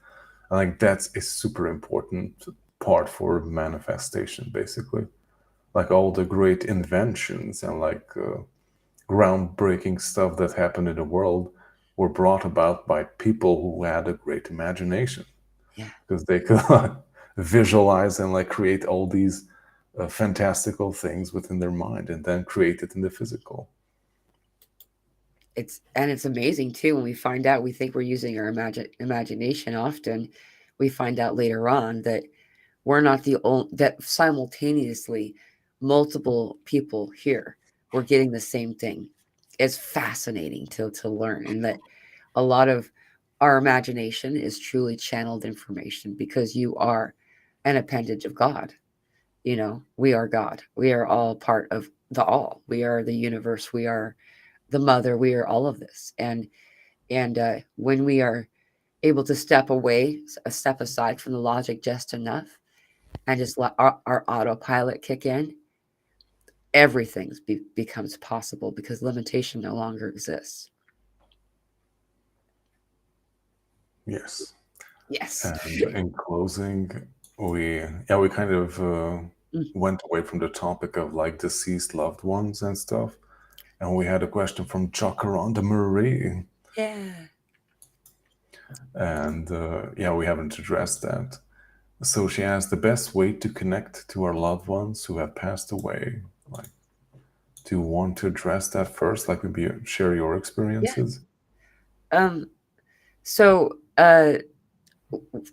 And like that's a super important part for manifestation, basically. Like all the great inventions and like groundbreaking stuff that happened in the world were brought about by people who had a great imagination Yeah. because they could visualize and like create all these fantastical things within their mind and then create it in the physical. It's amazing too when we find out we think we're using our imagination often we find out later on that we're not the only that simultaneously multiple people here were getting the same thing. It's fascinating to learn and that a lot of our imagination is truly channeled information because you are an appendage of God. You know, we are God. We are all part of the all. We are the universe. We are the mother. We are all of this. And when we are able to step away, a step aside from the logic just enough, and just let our autopilot kick in, everything becomes possible because limitation no longer exists. Yes. Yes. And in closing, we kind of Mm, went away from the topic of like deceased loved ones and stuff. And we had a question from Jacaranda Marie. yeah. And yeah, we haven't addressed that. So she asked the best way to connect to our loved ones who have passed away. Like, do you want to address that first? Like, maybe share your Yeah. experiences? Um. So,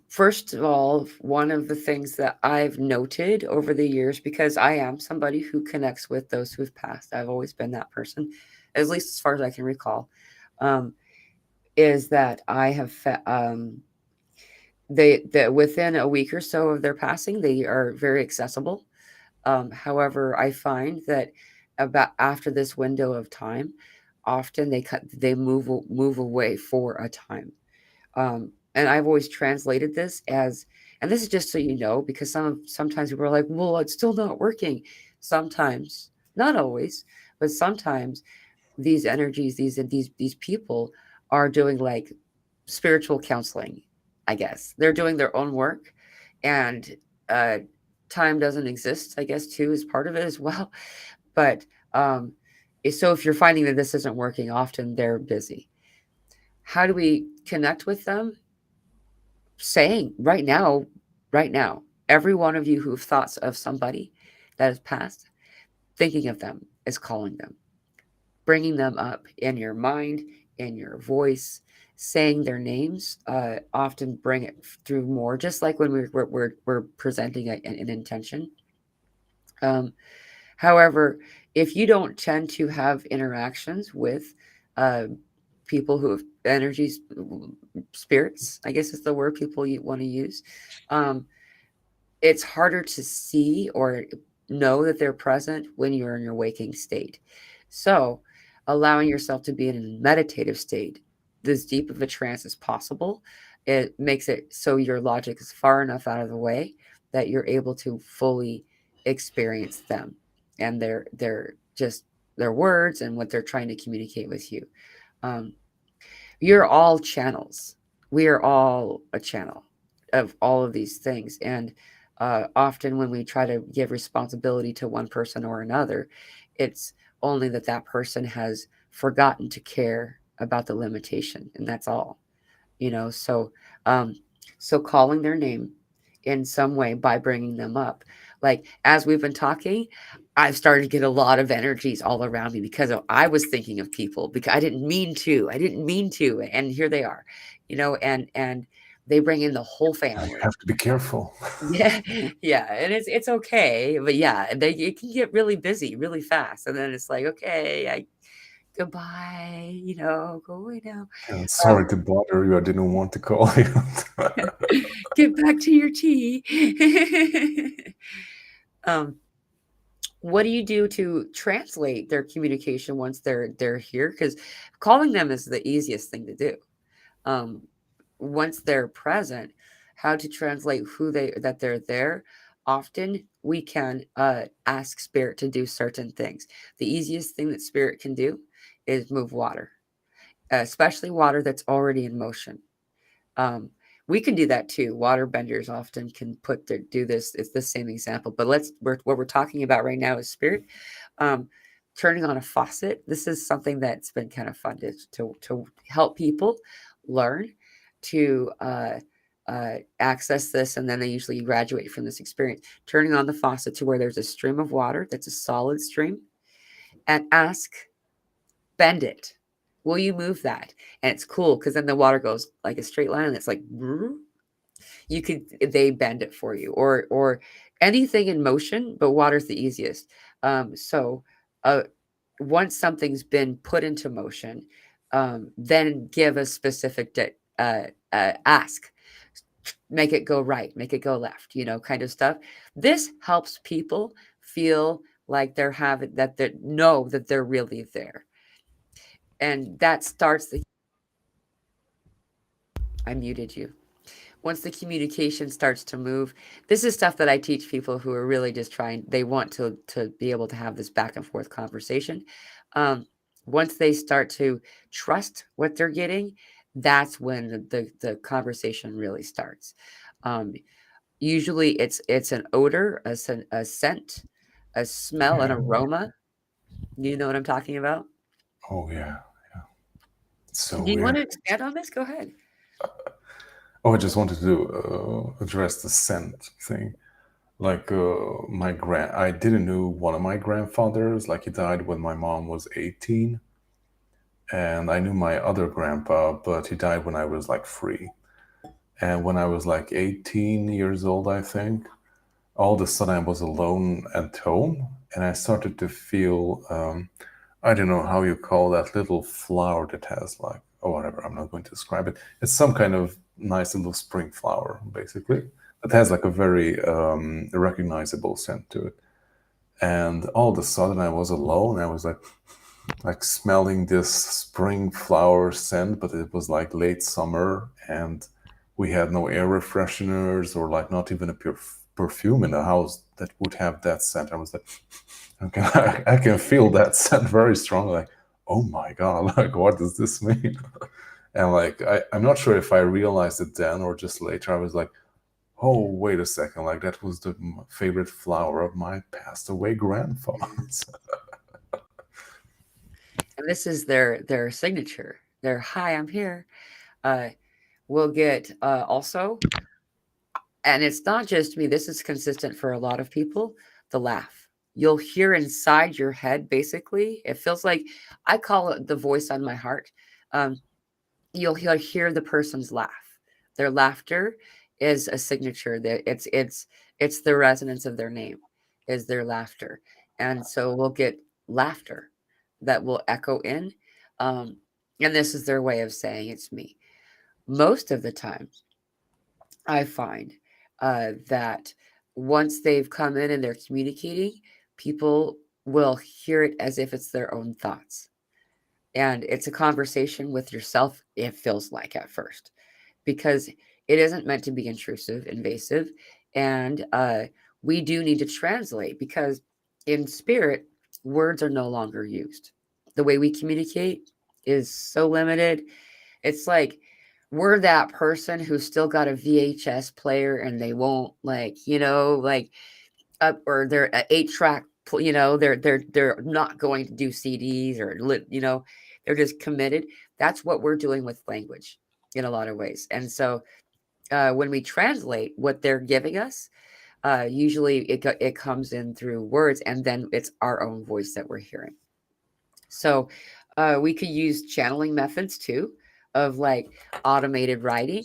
first of all, one of the things that I've noted over the years, because I am somebody who connects with those who've passed, I've always been that person, at least as far as I can recall, um, is that I have they that within a week or so of their passing, they are very accessible. However, I find that about after this window of time, often they move away for a time. And I've always translated this as, and this is just so you know, because sometimes people are like, well, it's still not working. Sometimes, not always, but sometimes these energies, these people are doing like spiritual counseling, I guess. They're doing their own work and uh time doesn't exist, I guess too is part of it as well. But um so if you're finding that this isn't working, often they're busy. How do we connect with them? Saying right now, every one of you who've thoughts of somebody that has passed, thinking of them is calling them, bringing them up in your mind, in your voice, saying their names. Often bring it through more, just like when we're presenting an intention. Um, However, if you don't tend to have interactions with uh, people who have energies, spirits, I guess is the word people want to use, um, it's harder to see or know that they're present when you're in your waking state. So, allowing yourself to be in a meditative state, this deep of a trance as possible, it makes it so your logic is far enough out of the way that you're able to fully experience them and their just their words and what they're trying to communicate with you. Um, you're all channels. We are all a channel. of all of these things. And often when we try to give responsibility to one person or another, it's only that that person has forgotten to care about the limitation, and that's all. So um so calling their name in some way by bringing them up, like as we've been talking, I've started to get a lot of energies all around me because I was thinking of people, because I didn't mean to, and here they are, and they bring in the whole You family. have to be careful. Yeah. Yeah, and it's okay, but yeah, it can get really busy really fast, and then it's like, okay, I goodbye, go away now. And um sorry to bother you. I didn't want to call you. Get back to your tea. um, what do you do to translate their communication once they're here? Because calling them is the easiest thing to do. Um, Once they're present, how to translate who they that they're there. Often we can ask spirit to do certain things. The easiest thing that spirit can do is move water, especially water that's already in motion. Um, we can do that too. Water benders often can do this. It's the same example, but what we're talking about right now is spirit. Um, Turning on a faucet. This is something that's been kind of fun to help people learn to access this, and then they usually graduate from this experience. Turning on the faucet to where there's a stream of water that's a solid stream, and bend it. Will you move that? And it's cool because then the water goes like a straight line, and it's like you could they bend it for you, or anything in motion, but water's the easiest. So uh once something's been put into motion, then give a specific ask, make it go right, make it go left, kind of stuff. This helps people feel like they know that they're really there, and that starts the I muted you. Once the communication starts to move, this is stuff that I teach people who are really just trying, they want to be able to have this back and forth conversation. Um, Once they start to trust what they're getting, that's when the conversation really starts. Um, Usually it's an odor, a scent, a smell, an Yeah. aroma. You know what I'm talking about? Oh yeah. It's so Do you want weird. to expand on this? Go ahead. Oh, I just wanted to address the scent thing. Like I didn't know one of my grandfathers. Like he died when my mom was 18, and I knew my other grandpa, but he died when I was like 3. And when I was like 18 years old, I think, all of a sudden I was alone at home, and I started to feel I don't know how you call that little flower that has like, oh whatever, I'm not going to describe it. It's some kind of nice little spring flower, basically. It has like a very recognizable scent to it. And all of a sudden I was alone. I was like smelling this spring flower scent, but it was like late summer, and we had no air fresheners or like not even a perfume in the house that would have that scent. I was like, okay, I can feel that scent very strongly. Like, oh my god, like what does this mean? And like I'm not sure if I realized it then or just later. I was like, oh wait a second, like that was the favorite flower of my passed away grandfather's. And this is their signature. Their "Hi, I'm here." Uh, we'll get also, and it's not just me. This is consistent for a lot of people. The laugh. You'll hear inside your head. Basically, it feels like, I call it the voice on my heart. Um, you'll hear the person's laugh. Their laughter is a signature. That it's the resonance of their name, is their laughter, and so we'll get laughter that will echo in, um, and this is their way of saying it's me. Most of the time, I find that once they've come in and they're communicating, people will hear it as if it's their own thoughts, and it's a conversation with yourself. It feels like at first, because it isn't meant to be intrusive, invasive, and we do need to translate, because in spirit, words are no longer used. The way we communicate is so limited. It's like we're that person who's still got a VHS player and they won't, like, like up, or they're a 8 track, they're not going to do CDs or they're just committed. That's what we're doing with language in a lot of ways. And so when we translate what they're giving us, usually it comes in through words, and then it's our own voice that we're hearing. So we could use channeling methods too, of like automated writing,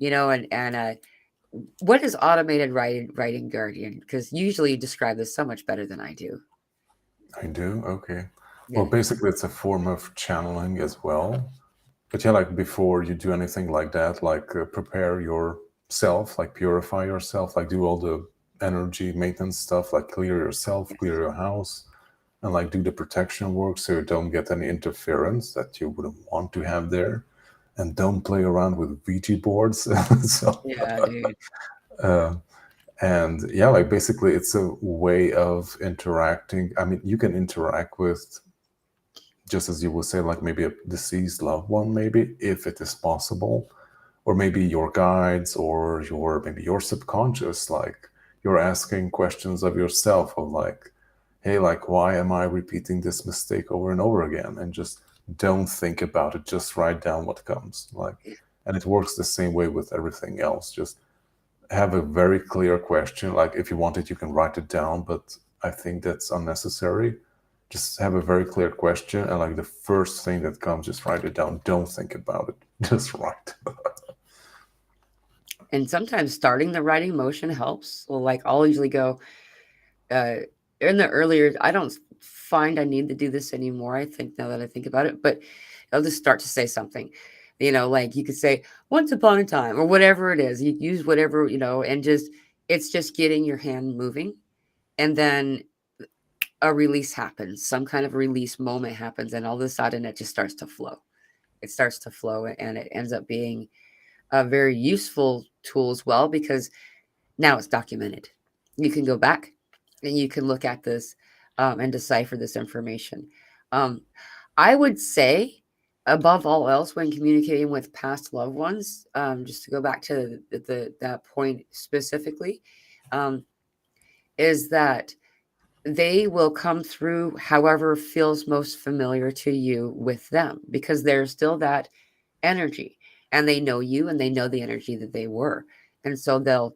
and what is automated writing, Guardian? Because usually you describe this so much better than I do. I do. Okay. Well, Yeah. basically, it's a form of channeling as well. But yeah, like before you do anything like that, like prepare yourself, like purify yourself, like do all the energy maintenance stuff, like clear yourself, Yes. clear your house, and like do the protection work so you don't get any interference that you wouldn't want to have there. And don't play around with Ouija boards. So, Yeah, dude. uh, and yeah, like basically, it's a way of interacting. I mean, you can interact with, just as you would say, like maybe a deceased loved one, maybe if it is possible, or maybe your guides, or your maybe your subconscious, like you're asking questions of yourself of like, hey, like why am I repeating this mistake over and over again? And just don't think about it, just write down what comes, like. And it works the same way with everything else. Just have a very clear question. Like if you want it, you can write it down, but I think that's unnecessary. Just have a very clear question, and like the first thing that comes, just write it down. Don't think about it. Just write. And sometimes starting the writing motion helps. Well, like I'll usually go uh in the earlier, I don't find I need to do this anymore, I think, now that I think about it, but I'll just start to say something. Like you could say once upon a time or whatever it is. You use whatever, and just it's just getting your hand moving, and then a release happens. Some kind of release moment happens, and all of a sudden it just starts to flow. It starts to flow, and it ends up being a very useful tool as well, because now it's documented. You can go back and you can look at this, and decipher this information. Um, I would say, above all else, when communicating with past loved ones, just to go back to that point specifically, um, is that they will come through however feels most familiar to you with them, because there's still that energy, and they know you and they know the energy that they were, and so they'll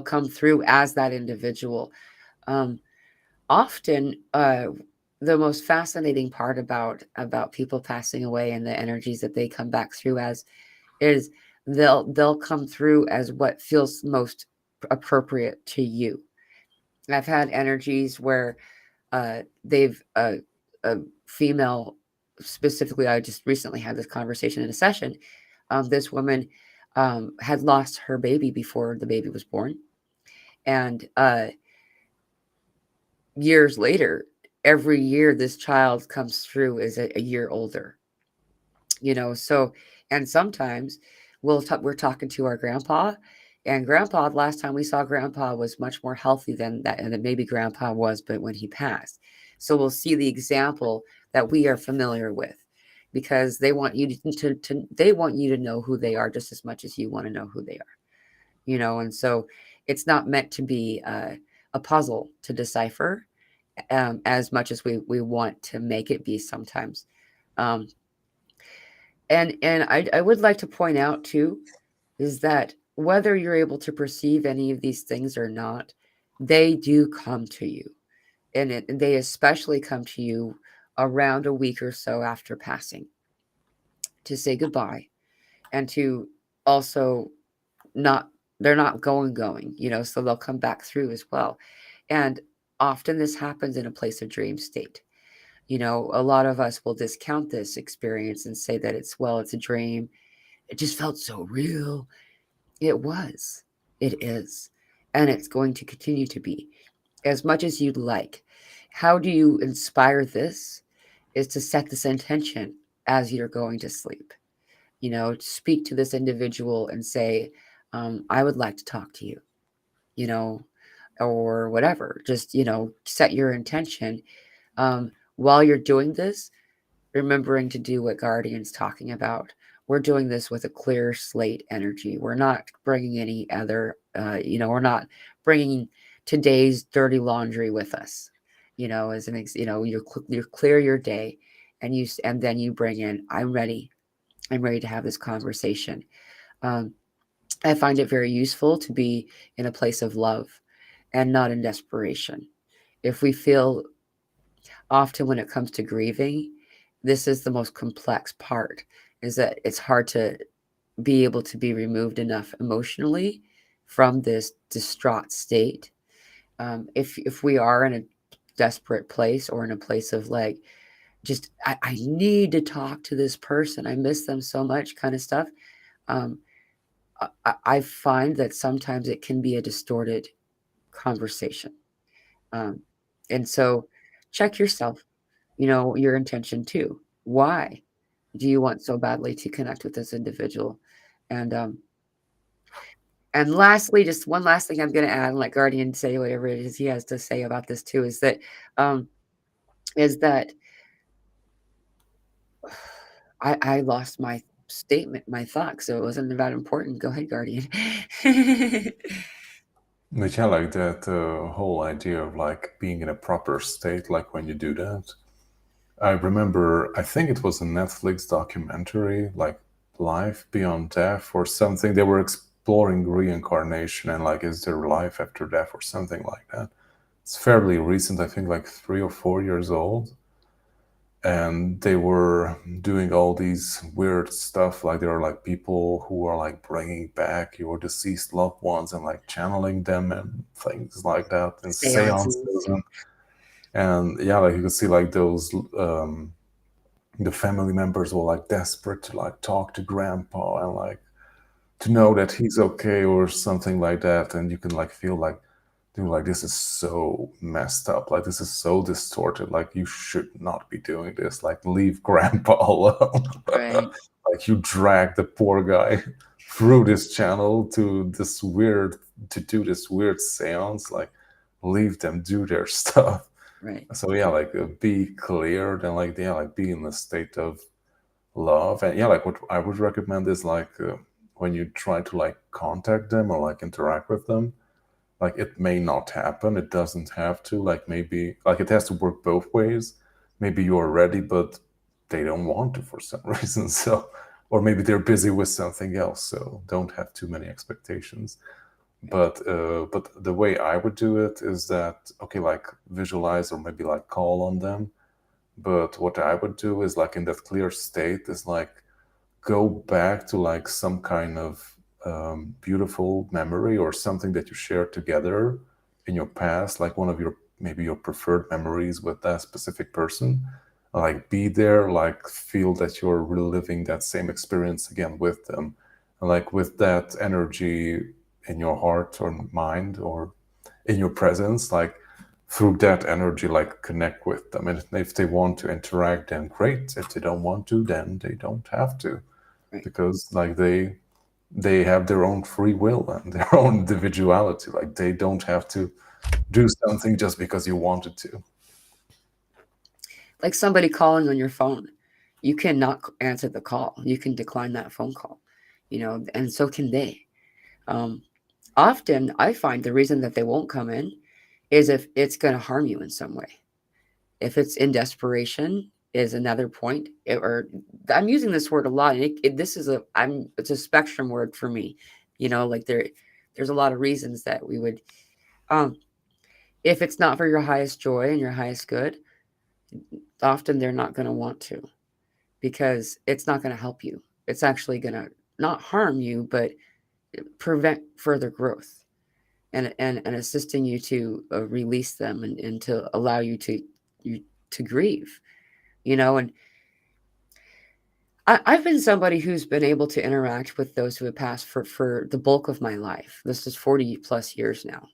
come through as that individual. Um, Often, the most fascinating part about people passing away and the energies that they come back through as is they'll come through as what feels most appropriate to you. I've had energies where they've a female specifically. I just recently had this conversation in a session. This woman had lost her baby before the baby was born, and years later, every year this child comes through is a year older. So, and sometimes we're talking to our grandpa, and grandpa, last time we saw grandpa was much more healthy than that, and then maybe grandpa was, but when he passed. So we'll see the example that we are familiar with, because they want you they want you to know who they are just as much as you want to know who they are. And so it's not meant to be a puzzle to decipher, as much as we want to make it be sometimes. Um, and I would like to point out too, is that whether you're able to perceive any of these things or not, they do come to you, and they especially come to you around a week or so after passing, to say goodbye, and to also not they're not going, so they'll come back through as well. And often this happens in a place of dream state. A lot of us will discount this experience and say that it's a dream. It just felt so real. It was. It is. And it's going to continue to be as much as you'd like. How do you inspire this? Is to set this intention as you're going to sleep. Speak to this individual and say, I would like to talk to you, you know, or whatever. Just, set your intention. While you're doing this, remembering to do what Guardian's talking about, we're doing this with a clear slate energy. We're not bringing any other, we're not bringing today's dirty laundry with us. As you clear your day, and then you bring in, I'm ready to have this conversation. Um, I find it very useful to be in a place of love and not in desperation. If we feel, often when it comes to grieving, this is the most complex part, is that it's hard to be able to be removed enough emotionally from this distraught state. If we are in a desperate place, or in a place of like, just I need to talk to this person, I miss them so much, kind of stuff. um, I find that sometimes it can be a distorted conversation. um, and so check yourself, your intention too. Why do you want so badly to connect with this individual? And um, And lastly, just one last thing I'm going to add, and let Guardian say whatever it is he has to say about this too, um, is that I lost my statement, my thought, so it wasn't that important. Go ahead, Guardian. But yeah, like that whole idea of like being in a proper state, like when you do that. I remember, I think it was a Netflix documentary, like Life Beyond Death or something. They were exploring reincarnation and like, is there life after death or something like that. It's fairly recent, I think like 3 or 4 years old. And they were doing all these weird stuff. Like there are like people who are like bringing back your deceased loved ones and like channeling them and things like that, and Seances. seances. And yeah, like you could see like those the family members were like desperate to like talk to grandpa and like to know that he's okay or something like that. And you can like feel like, dude, like this is so messed up, like this is so distorted, like you should not be doing this, like leave grandpa alone. Right, Like you drag the poor guy through this channel to this weird to do this weird seance, like leave them do their stuff. right, So yeah, like be cleared and like, yeah, like be in a state of love. And yeah, like what I would recommend is like when you try to like contact them or like interact with them, like it may not happen, it doesn't have to, like maybe like it has to work both ways. Maybe you're ready but they don't want to for some reason, so, or maybe they're busy with something else, so don't have too many expectations. But the way I would do it is that, okay, like visualize or maybe like call on them. But what I would do is like in that clear state is like go back to like some kind of beautiful memory or something that you shared together in your past, like one of your maybe your preferred memories with that specific person. Like be there, like feel that you're reliving that same experience again with them, and like with that energy in your heart or mind or in your presence, like through that energy, like connect with them. And if they want to interact, then great. If they don't want to, then they don't have to, right. because like they have their own free will and their own individuality. Like they don't have to do something just because you wanted to. Like somebody calling on your phone, you cannot answer the call. You can decline that phone call, and so can they. Um, Often, I find the reason that they won't come in is if it's going to harm you in some way. If it's in desperation, is another point. Or I'm using this word a lot. And this is it's a spectrum word for me. Like there's a lot of reasons that we would. Um, if it's not for your highest joy and your highest good, often they're not going to want to, because it's not going to help you. It's actually going to not harm you, but prevent further growth, and assisting you to release them, and to allow you to grieve. And I've been somebody who's been able to interact with those who have passed for the bulk of my life. This is 40 plus years now,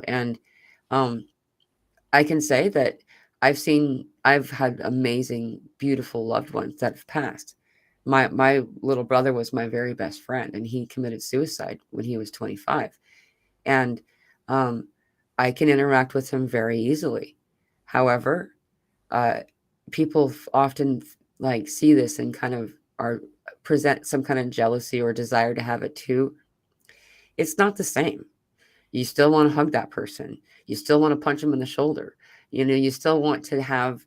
and um, I can say that I've had amazing, beautiful loved ones that have passed. My little brother was my very best friend, and he committed suicide when he was 25. And um, I can interact with him very easily. However, uh, people often like see this and kind of are present some kind of jealousy or desire to have it too, it's not the same. You still want to hug that person. You still want to punch them in the shoulder. You still want to have,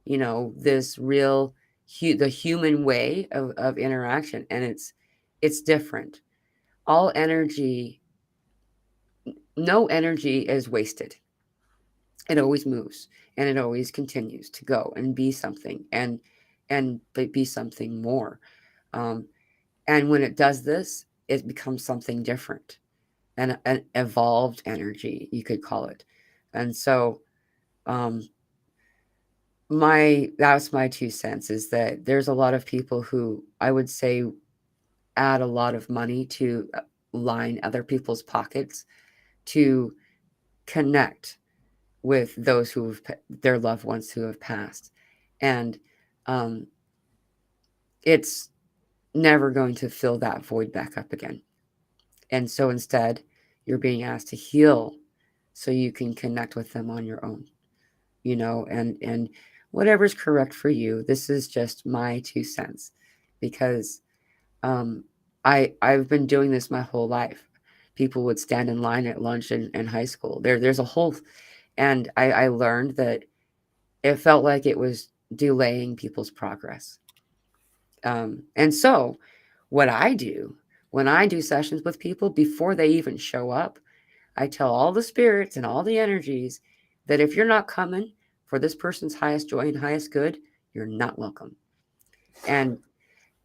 this real the human way of interaction, and it's different. All energy, no energy is wasted. It always moves, and it always continues to go and be something, and be something more. Um, and when it does this, it becomes something different, an evolved energy, you could call it. And so, um, my that's my 2 cents, is that there's a lot of people who I would say add a lot of money to line other people's pockets to connect with those who have their loved ones who have passed, and um, it's never going to fill that void back up again. And so instead, you're being asked to heal so you can connect with them on your own, and whatever's correct for you. This is just my 2 cents, because um, I've been doing this my whole life. People would stand in line at lunch in high school. There's a whole, and I learned that it felt like it was delaying people's progress. And so, what I do when I do sessions with people before they even show up, I tell all the spirits and all the energies that if you're not coming for this person's highest joy and highest good, you're not welcome. And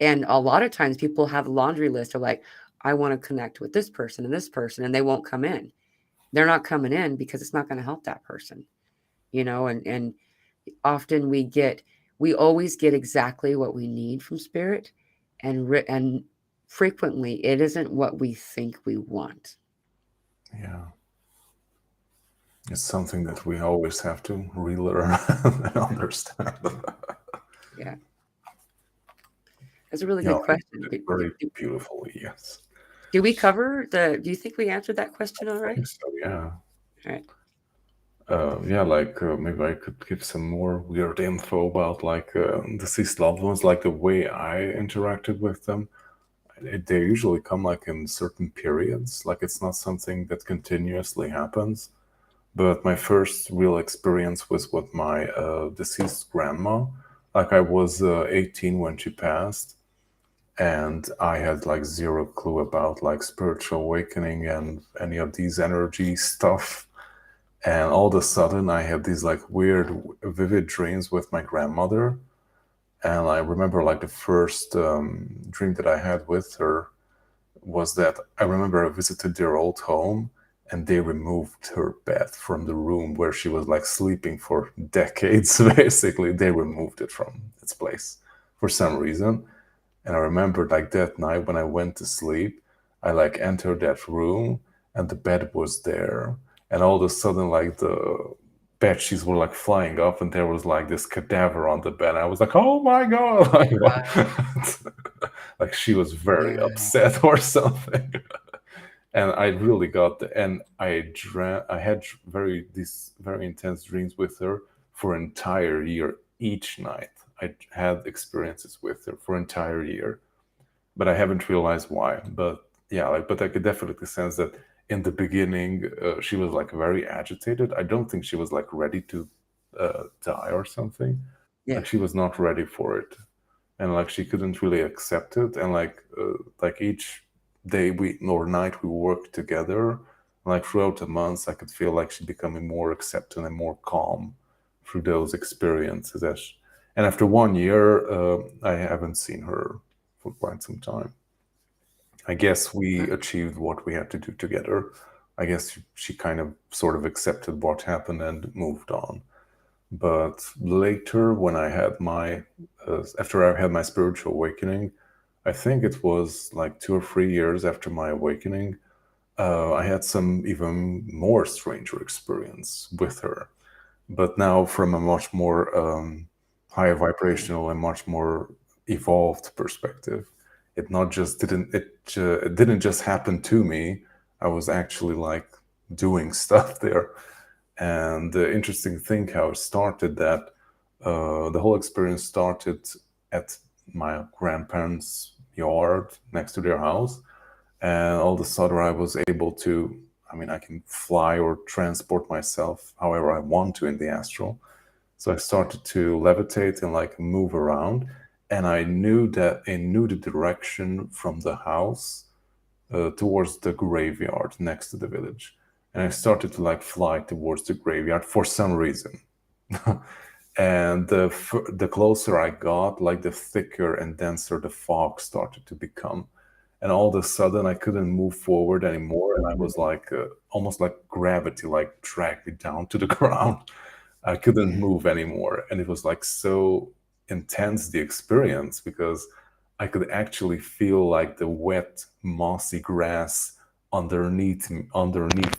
and a lot of times people have a laundry list of like, I want to connect with this person, and they won't come in. They're not coming in because it's not going to help that person, and often we always get exactly what we need from spirit, and frequently it isn't what we think we want. Yeah. It's something that we always have to relearn and understand. Yeah, that's a really Yeah, good you question. did it very beautifully, yes. Do you think we answered that question all I right? think so, yeah. All right. Yeah, like maybe I could give some more weird info about like deceased loved ones, like the way I interacted with them. They usually come like in certain periods, like it's not something that continuously happens. But my first real experience was with my deceased grandma. Like I was 18 when she passed, and I had like zero clue about like spiritual awakening and any of these energy stuff. And all of a sudden, I had these like weird, vivid dreams with my grandmother. And I remember like the first dream that I had with her was that I remember I visited their old home, and they removed her bed from the room where she was like sleeping for decades. Basically, they removed it from its place for some reason. And I remember like that night when I went to sleep, I like entered that room and the bed was there. And all of a sudden, like the bed sheets were like flying up, and there was like this cadaver on the bed. I was like, oh my God. Like, what? Like she was very Yeah. upset or something. And I really got and I had these very intense dreams with her for an entire year. Each night I had experiences with her for an entire year, but I haven't realized why. But yeah, like, but I could definitely sense that in the beginning she was like very agitated. I don't think she was like ready to die or something. Yeah. Like she was not ready for it, and like she couldn't really accept it. And like each day we or night we worked together, like throughout the months I could feel like she becoming more accepting and more calm through those experiences. And after 1 year I haven't seen her for quite some time. I guess we achieved what we had to do together. I guess she kind of sort of accepted what happened and moved on. But later, when I had after I had my spiritual awakening, I think it was like 2 or 3 years after my awakening, I had some even more stranger experience with her. But now from a much more higher vibrational and much more evolved perspective. It not just didn't it didn't just happen to me. I was actually like doing stuff there. And the interesting thing how it started that the whole experience started at my grandparents' yard next to their house, and all of a sudden I was able to. I mean, I can fly or transport myself however I want to in the astral. So I started to levitate and like move around, and I knew the direction from the house towards the graveyard next to the village, and I started to like fly towards the graveyard for some reason. And the closer I got, like the thicker and denser the fog started to become, and all of a sudden I couldn't move forward anymore, and I was like almost like gravity like dragged me down to the ground. I couldn't Yeah. move anymore, and it was like so intense the experience because I could actually feel like the wet mossy grass underneath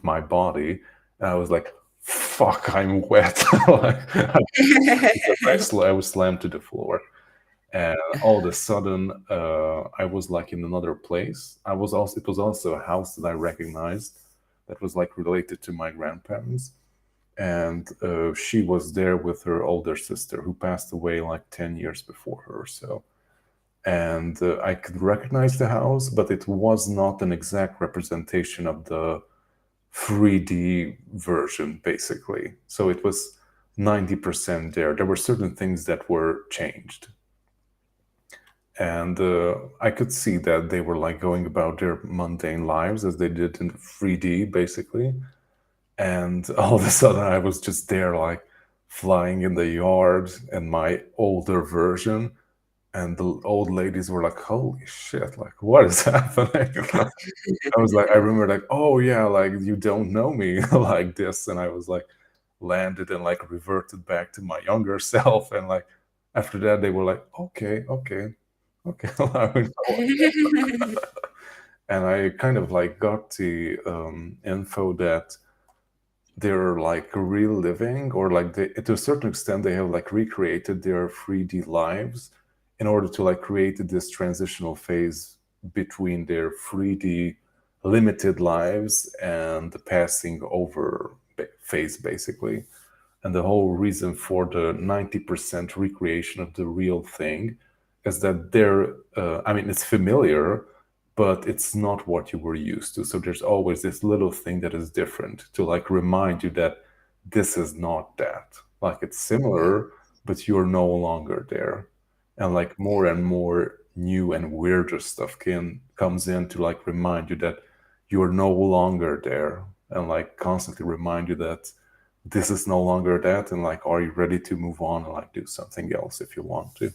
my body, and I was like, "Fuck, I'm wet!" Like, I was slammed to the floor, and all of a sudden, I was like in another place. It was also a house that I recognized that was like related to my grandparents, and she was there with her older sister who passed away like 10 years before her or so. And I could recognize the house, but it was not an exact representation of the 3D version, basically. So it was 90% there. There were certain things that were changed. And I could see that they were like going about their mundane lives as they did in 3D, basically. And all of a sudden I was just there like flying in the yard in my older version, and the old ladies were like, holy shit, like what is happening? I was like, I remember like, oh yeah, like you don't know me like this, and I was like landed and like reverted back to my younger self, and like after that they were like, okay, okay, okay. And I kind of like got the info that they're like reliving, or like they, to a certain extent they have like recreated their 3D lives in order to like create this transitional phase between their 3D limited lives and the passing over phase, basically. And the whole reason for the 90% recreation of the real thing is that they're, I mean, it's familiar, but it's not what you were used to. So there's always this little thing that is different to like remind you that this is not that. Like it's Yeah. similar, but you're no longer there. And like more and more new and weirder stuff comes in to like remind you that you're no longer there, and like constantly remind you that this is no longer that, and like are you ready to move on and like do something else if you want to.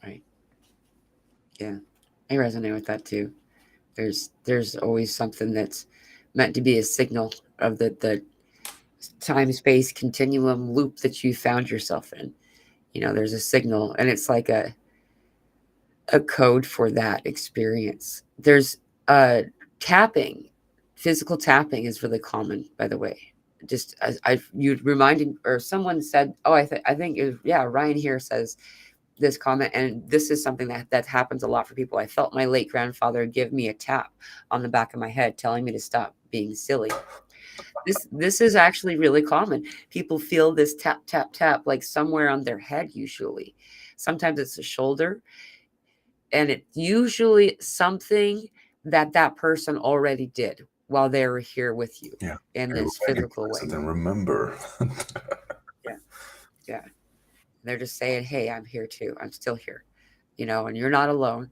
Right. Yeah. I resonate with that too. There's always something that's meant to be a signal of the time space continuum loop that you found yourself in. There's a signal, and it's like a code for that experience. There's tapping. Physical tapping is really common, by the way. Just as you reminded, or someone said, oh, I think it was, yeah, Ryan here says this comment, and this is something that happens a lot for people. I felt my late grandfather give me a tap on the back of my head, telling me to stop being silly. This is actually really common. People feel this tap tap tap like somewhere on their head usually. Sometimes it's a shoulder, and it's usually something that person already did while they were here with you Yeah, in very, this very physical way. present and remember. Yeah, yeah. They're just saying, "Hey, I'm here too. I'm still here," and you're not alone.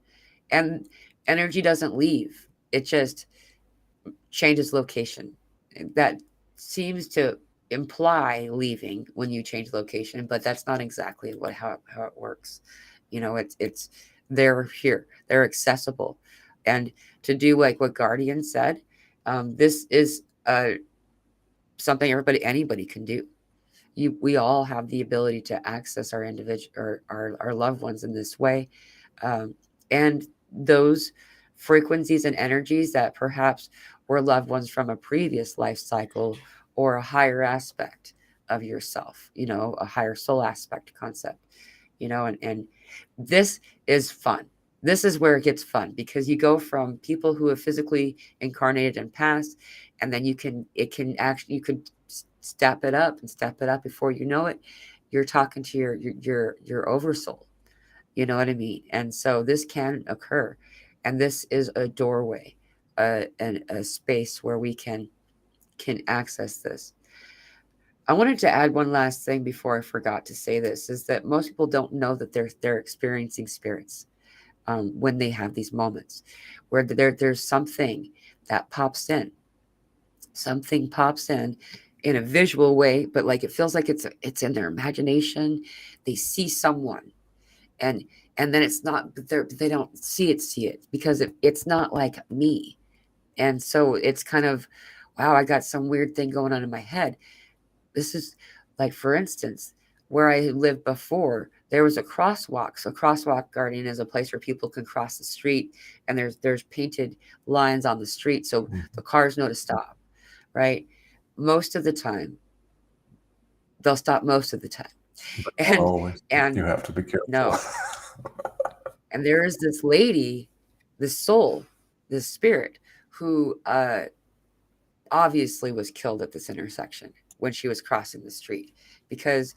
And energy doesn't leave; it just changes location. That seems to imply leaving when you change location, but that's not exactly how it works. It's they're here, they're accessible, and to do like what Guardian said, this is something anybody can do. We all have the ability to access our individual or our loved ones in this way, um, and those frequencies and energies that perhaps were loved ones from a previous life cycle or a higher aspect of yourself, a higher soul aspect concept, and this is fun. This is where it gets fun because you go from people who have physically incarnated and passed, and then you can step it up and step it up before you know it. You're talking to your oversoul, You know what I mean? And so this can occur, and this is a doorway, and a space where we can access this. I wanted to add one last thing before I forgot to say this, is that most people don't know that they're experiencing spirits, when they have these moments where there's something that pops in, something pops in a visual way, but like it feels like it's in their imagination. They see someone, and then it's not, they don't see it because it's not like me. And so it's kind of, wow, I got some weird thing going on in my head. This is, like, for instance, where I lived before, there was a crosswalk. So crosswalk guardian is a place where people can cross the street, and there's painted lines on the street so the cars know to stop, right? Most of the time, they'll stop most of the time. Not And always. and You have to be careful. no, and there is this lady, this soul, this spirit, who obviously was killed at this intersection when she was crossing the street, because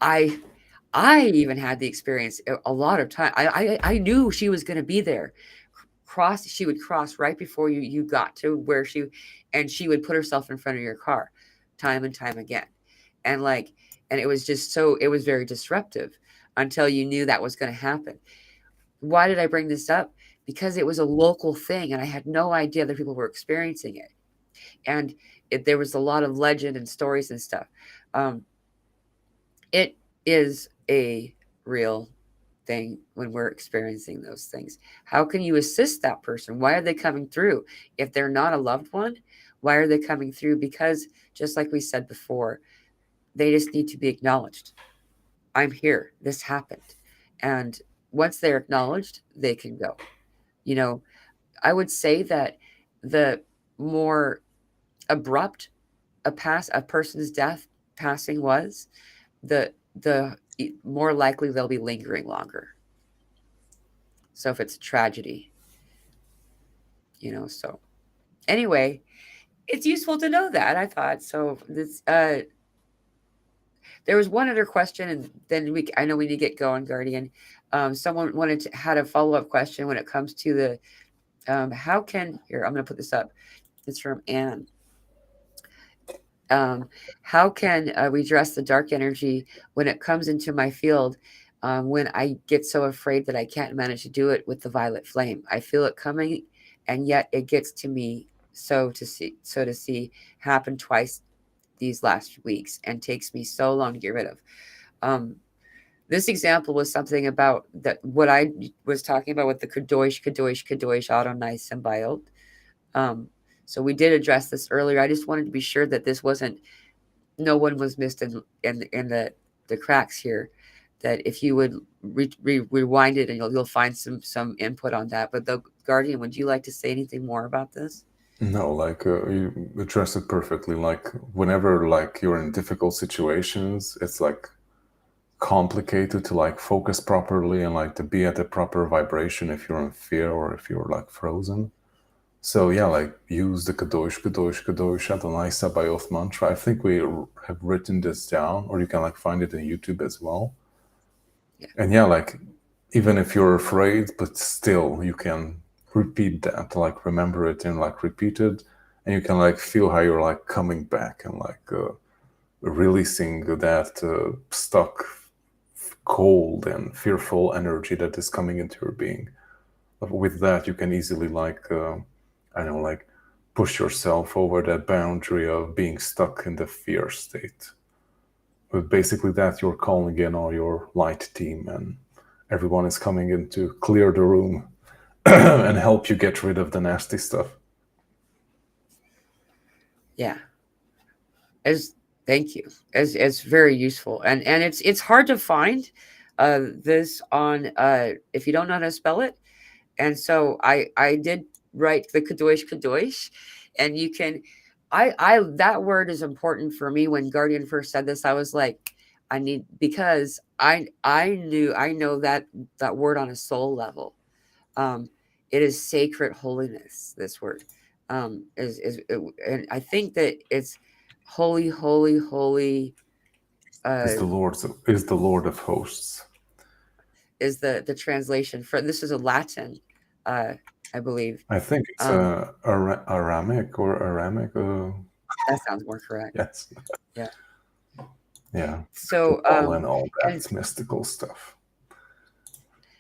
I I even had the experience a lot of time. I knew she was going to be there. She would cross right before you got to where and she would put herself in front of your car, time and time again, and like, and it was just so, it was very disruptive until you knew that was going to happen. Why did I bring this up? Because it was a local thing, and I had no idea that people were experiencing it, and there was a lot of legend and stories and stuff. Um, it is a real thing when we're experiencing those things. How can you assist that person? Why are they coming through? If they're not a loved one, why are they coming through? Because, just like we said before, they just need to be acknowledged. I'm here. This happened. And once they're acknowledged, they can go. You know, I would say that the more abrupt a person's death passing was, the more likely they'll be lingering longer. So if it's a tragedy, so anyway, it's useful to know that, I thought. So this there was one other question, and then I know we need to get going, Guardian. Someone had a follow-up question when it comes to the how can, here, I'm going to put this up. It's from Anne. um, how can we address the dark energy when it comes into my field, when I get so afraid that I can't manage to do it with the violet flame? I feel it coming, and yet it gets to me. So to see happen twice these last weeks, and takes me so long to get rid of. Um, this example was something about that what I was talking about with the Kadosh, Kadosh, Kadosh Adonai symbiote. Um, so we did address this earlier. I just wanted to be sure that this wasn't, no one was missed in the cracks here. That if you would rewind it, and you'll find some input on that. But the Guardian, would you like to say anything more about this? No, like you addressed it perfectly. Like whenever like you're in difficult situations, it's like complicated to like focus properly and like to be at the proper vibration if you're in fear or if you're like frozen. So yeah, like use the Kadosh, Kadosh, Kadosh Adonai Sabaoth mantra. I think we have written this down, or you can like find it on YouTube as well. Yeah. And yeah, like even if you're afraid, but still you can repeat that, like remember it and like repeat it, and you can like feel how you're like coming back and like releasing that stuck, cold and fearful energy that is coming into your being. With that, you can easily like I don't know, like push yourself over that boundary of being stuck in the fear state. But basically, that you're calling in all your light team, and everyone is coming in to clear the room and help you get rid of the nasty stuff. Yeah. As Thank you. As very useful, and it's hard to find this on, if you don't know how to spell it. And so I did write the Kadosh Kadosh, and you can, I that word is important for me. When Guardian first said this, I was like, I need, because I know that word on a soul level. Um, it is sacred holiness. This word and I think that it's holy, holy, holy. Is Uh, the Lord of hosts. is the translation for this is a Latin, uh, I believe. I think it's Um, Aramic or Aramic. that sounds more correct. Yes. Yeah. Yeah. So, Kabbalah and all and that mystical stuff.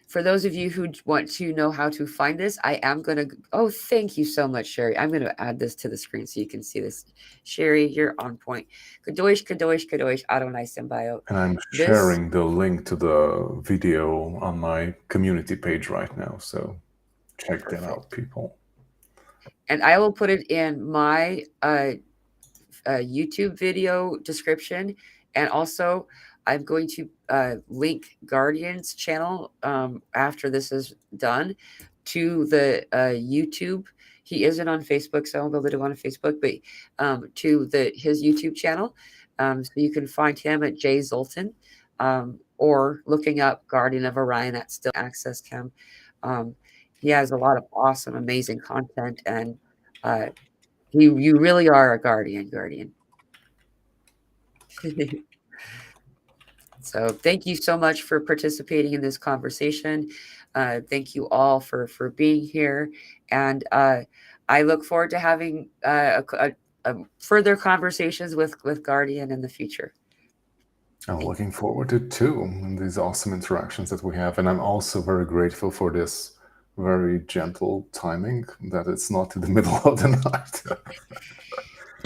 for those of you who want to know how to find this, I am going to. Oh, thank you so much, Sherry. I'm going to add this to the screen so you can see this. Sherry, you're on point. Kadosh, Kadosh, Kadosh, Adonai Symbiote. And I'm This, sharing the link to the video on my community page right now. So check that perfect. out, people. And I will put it in my YouTube video description. And also, I'm going to link Guardian's channel after this is done to the YouTube. He isn't on Facebook, so I won't be able to do it on Facebook, but to his YouTube channel. So you can find him at Jay Zoltan, or looking up Guardian of Orion at Still Access Chem. He has a lot of awesome, amazing content, and uh, you really are a guardian. So thank you so much for participating in this conversation. Thank you all for being here, and I look forward to having further conversations with Guardian in the future. I'm looking forward to it too, and these awesome interactions that we have. And I'm also very grateful for this very gentle timing, that it's not in the middle of the night.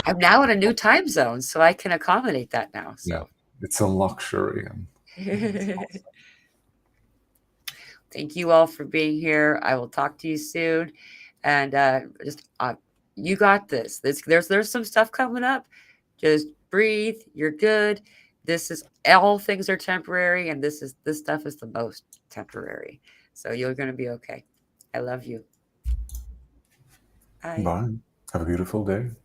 I'm now in a new time zone, so I can accommodate that now. Yeah, So it's a luxury. And thank you all for being here. I will talk to you soon, and just you got this. There's some stuff coming up. Just breathe. You're good. This is all things are temporary, and this stuff is the most temporary. So you're gonna be okay. I love you. Bye. bye. Have a beautiful day.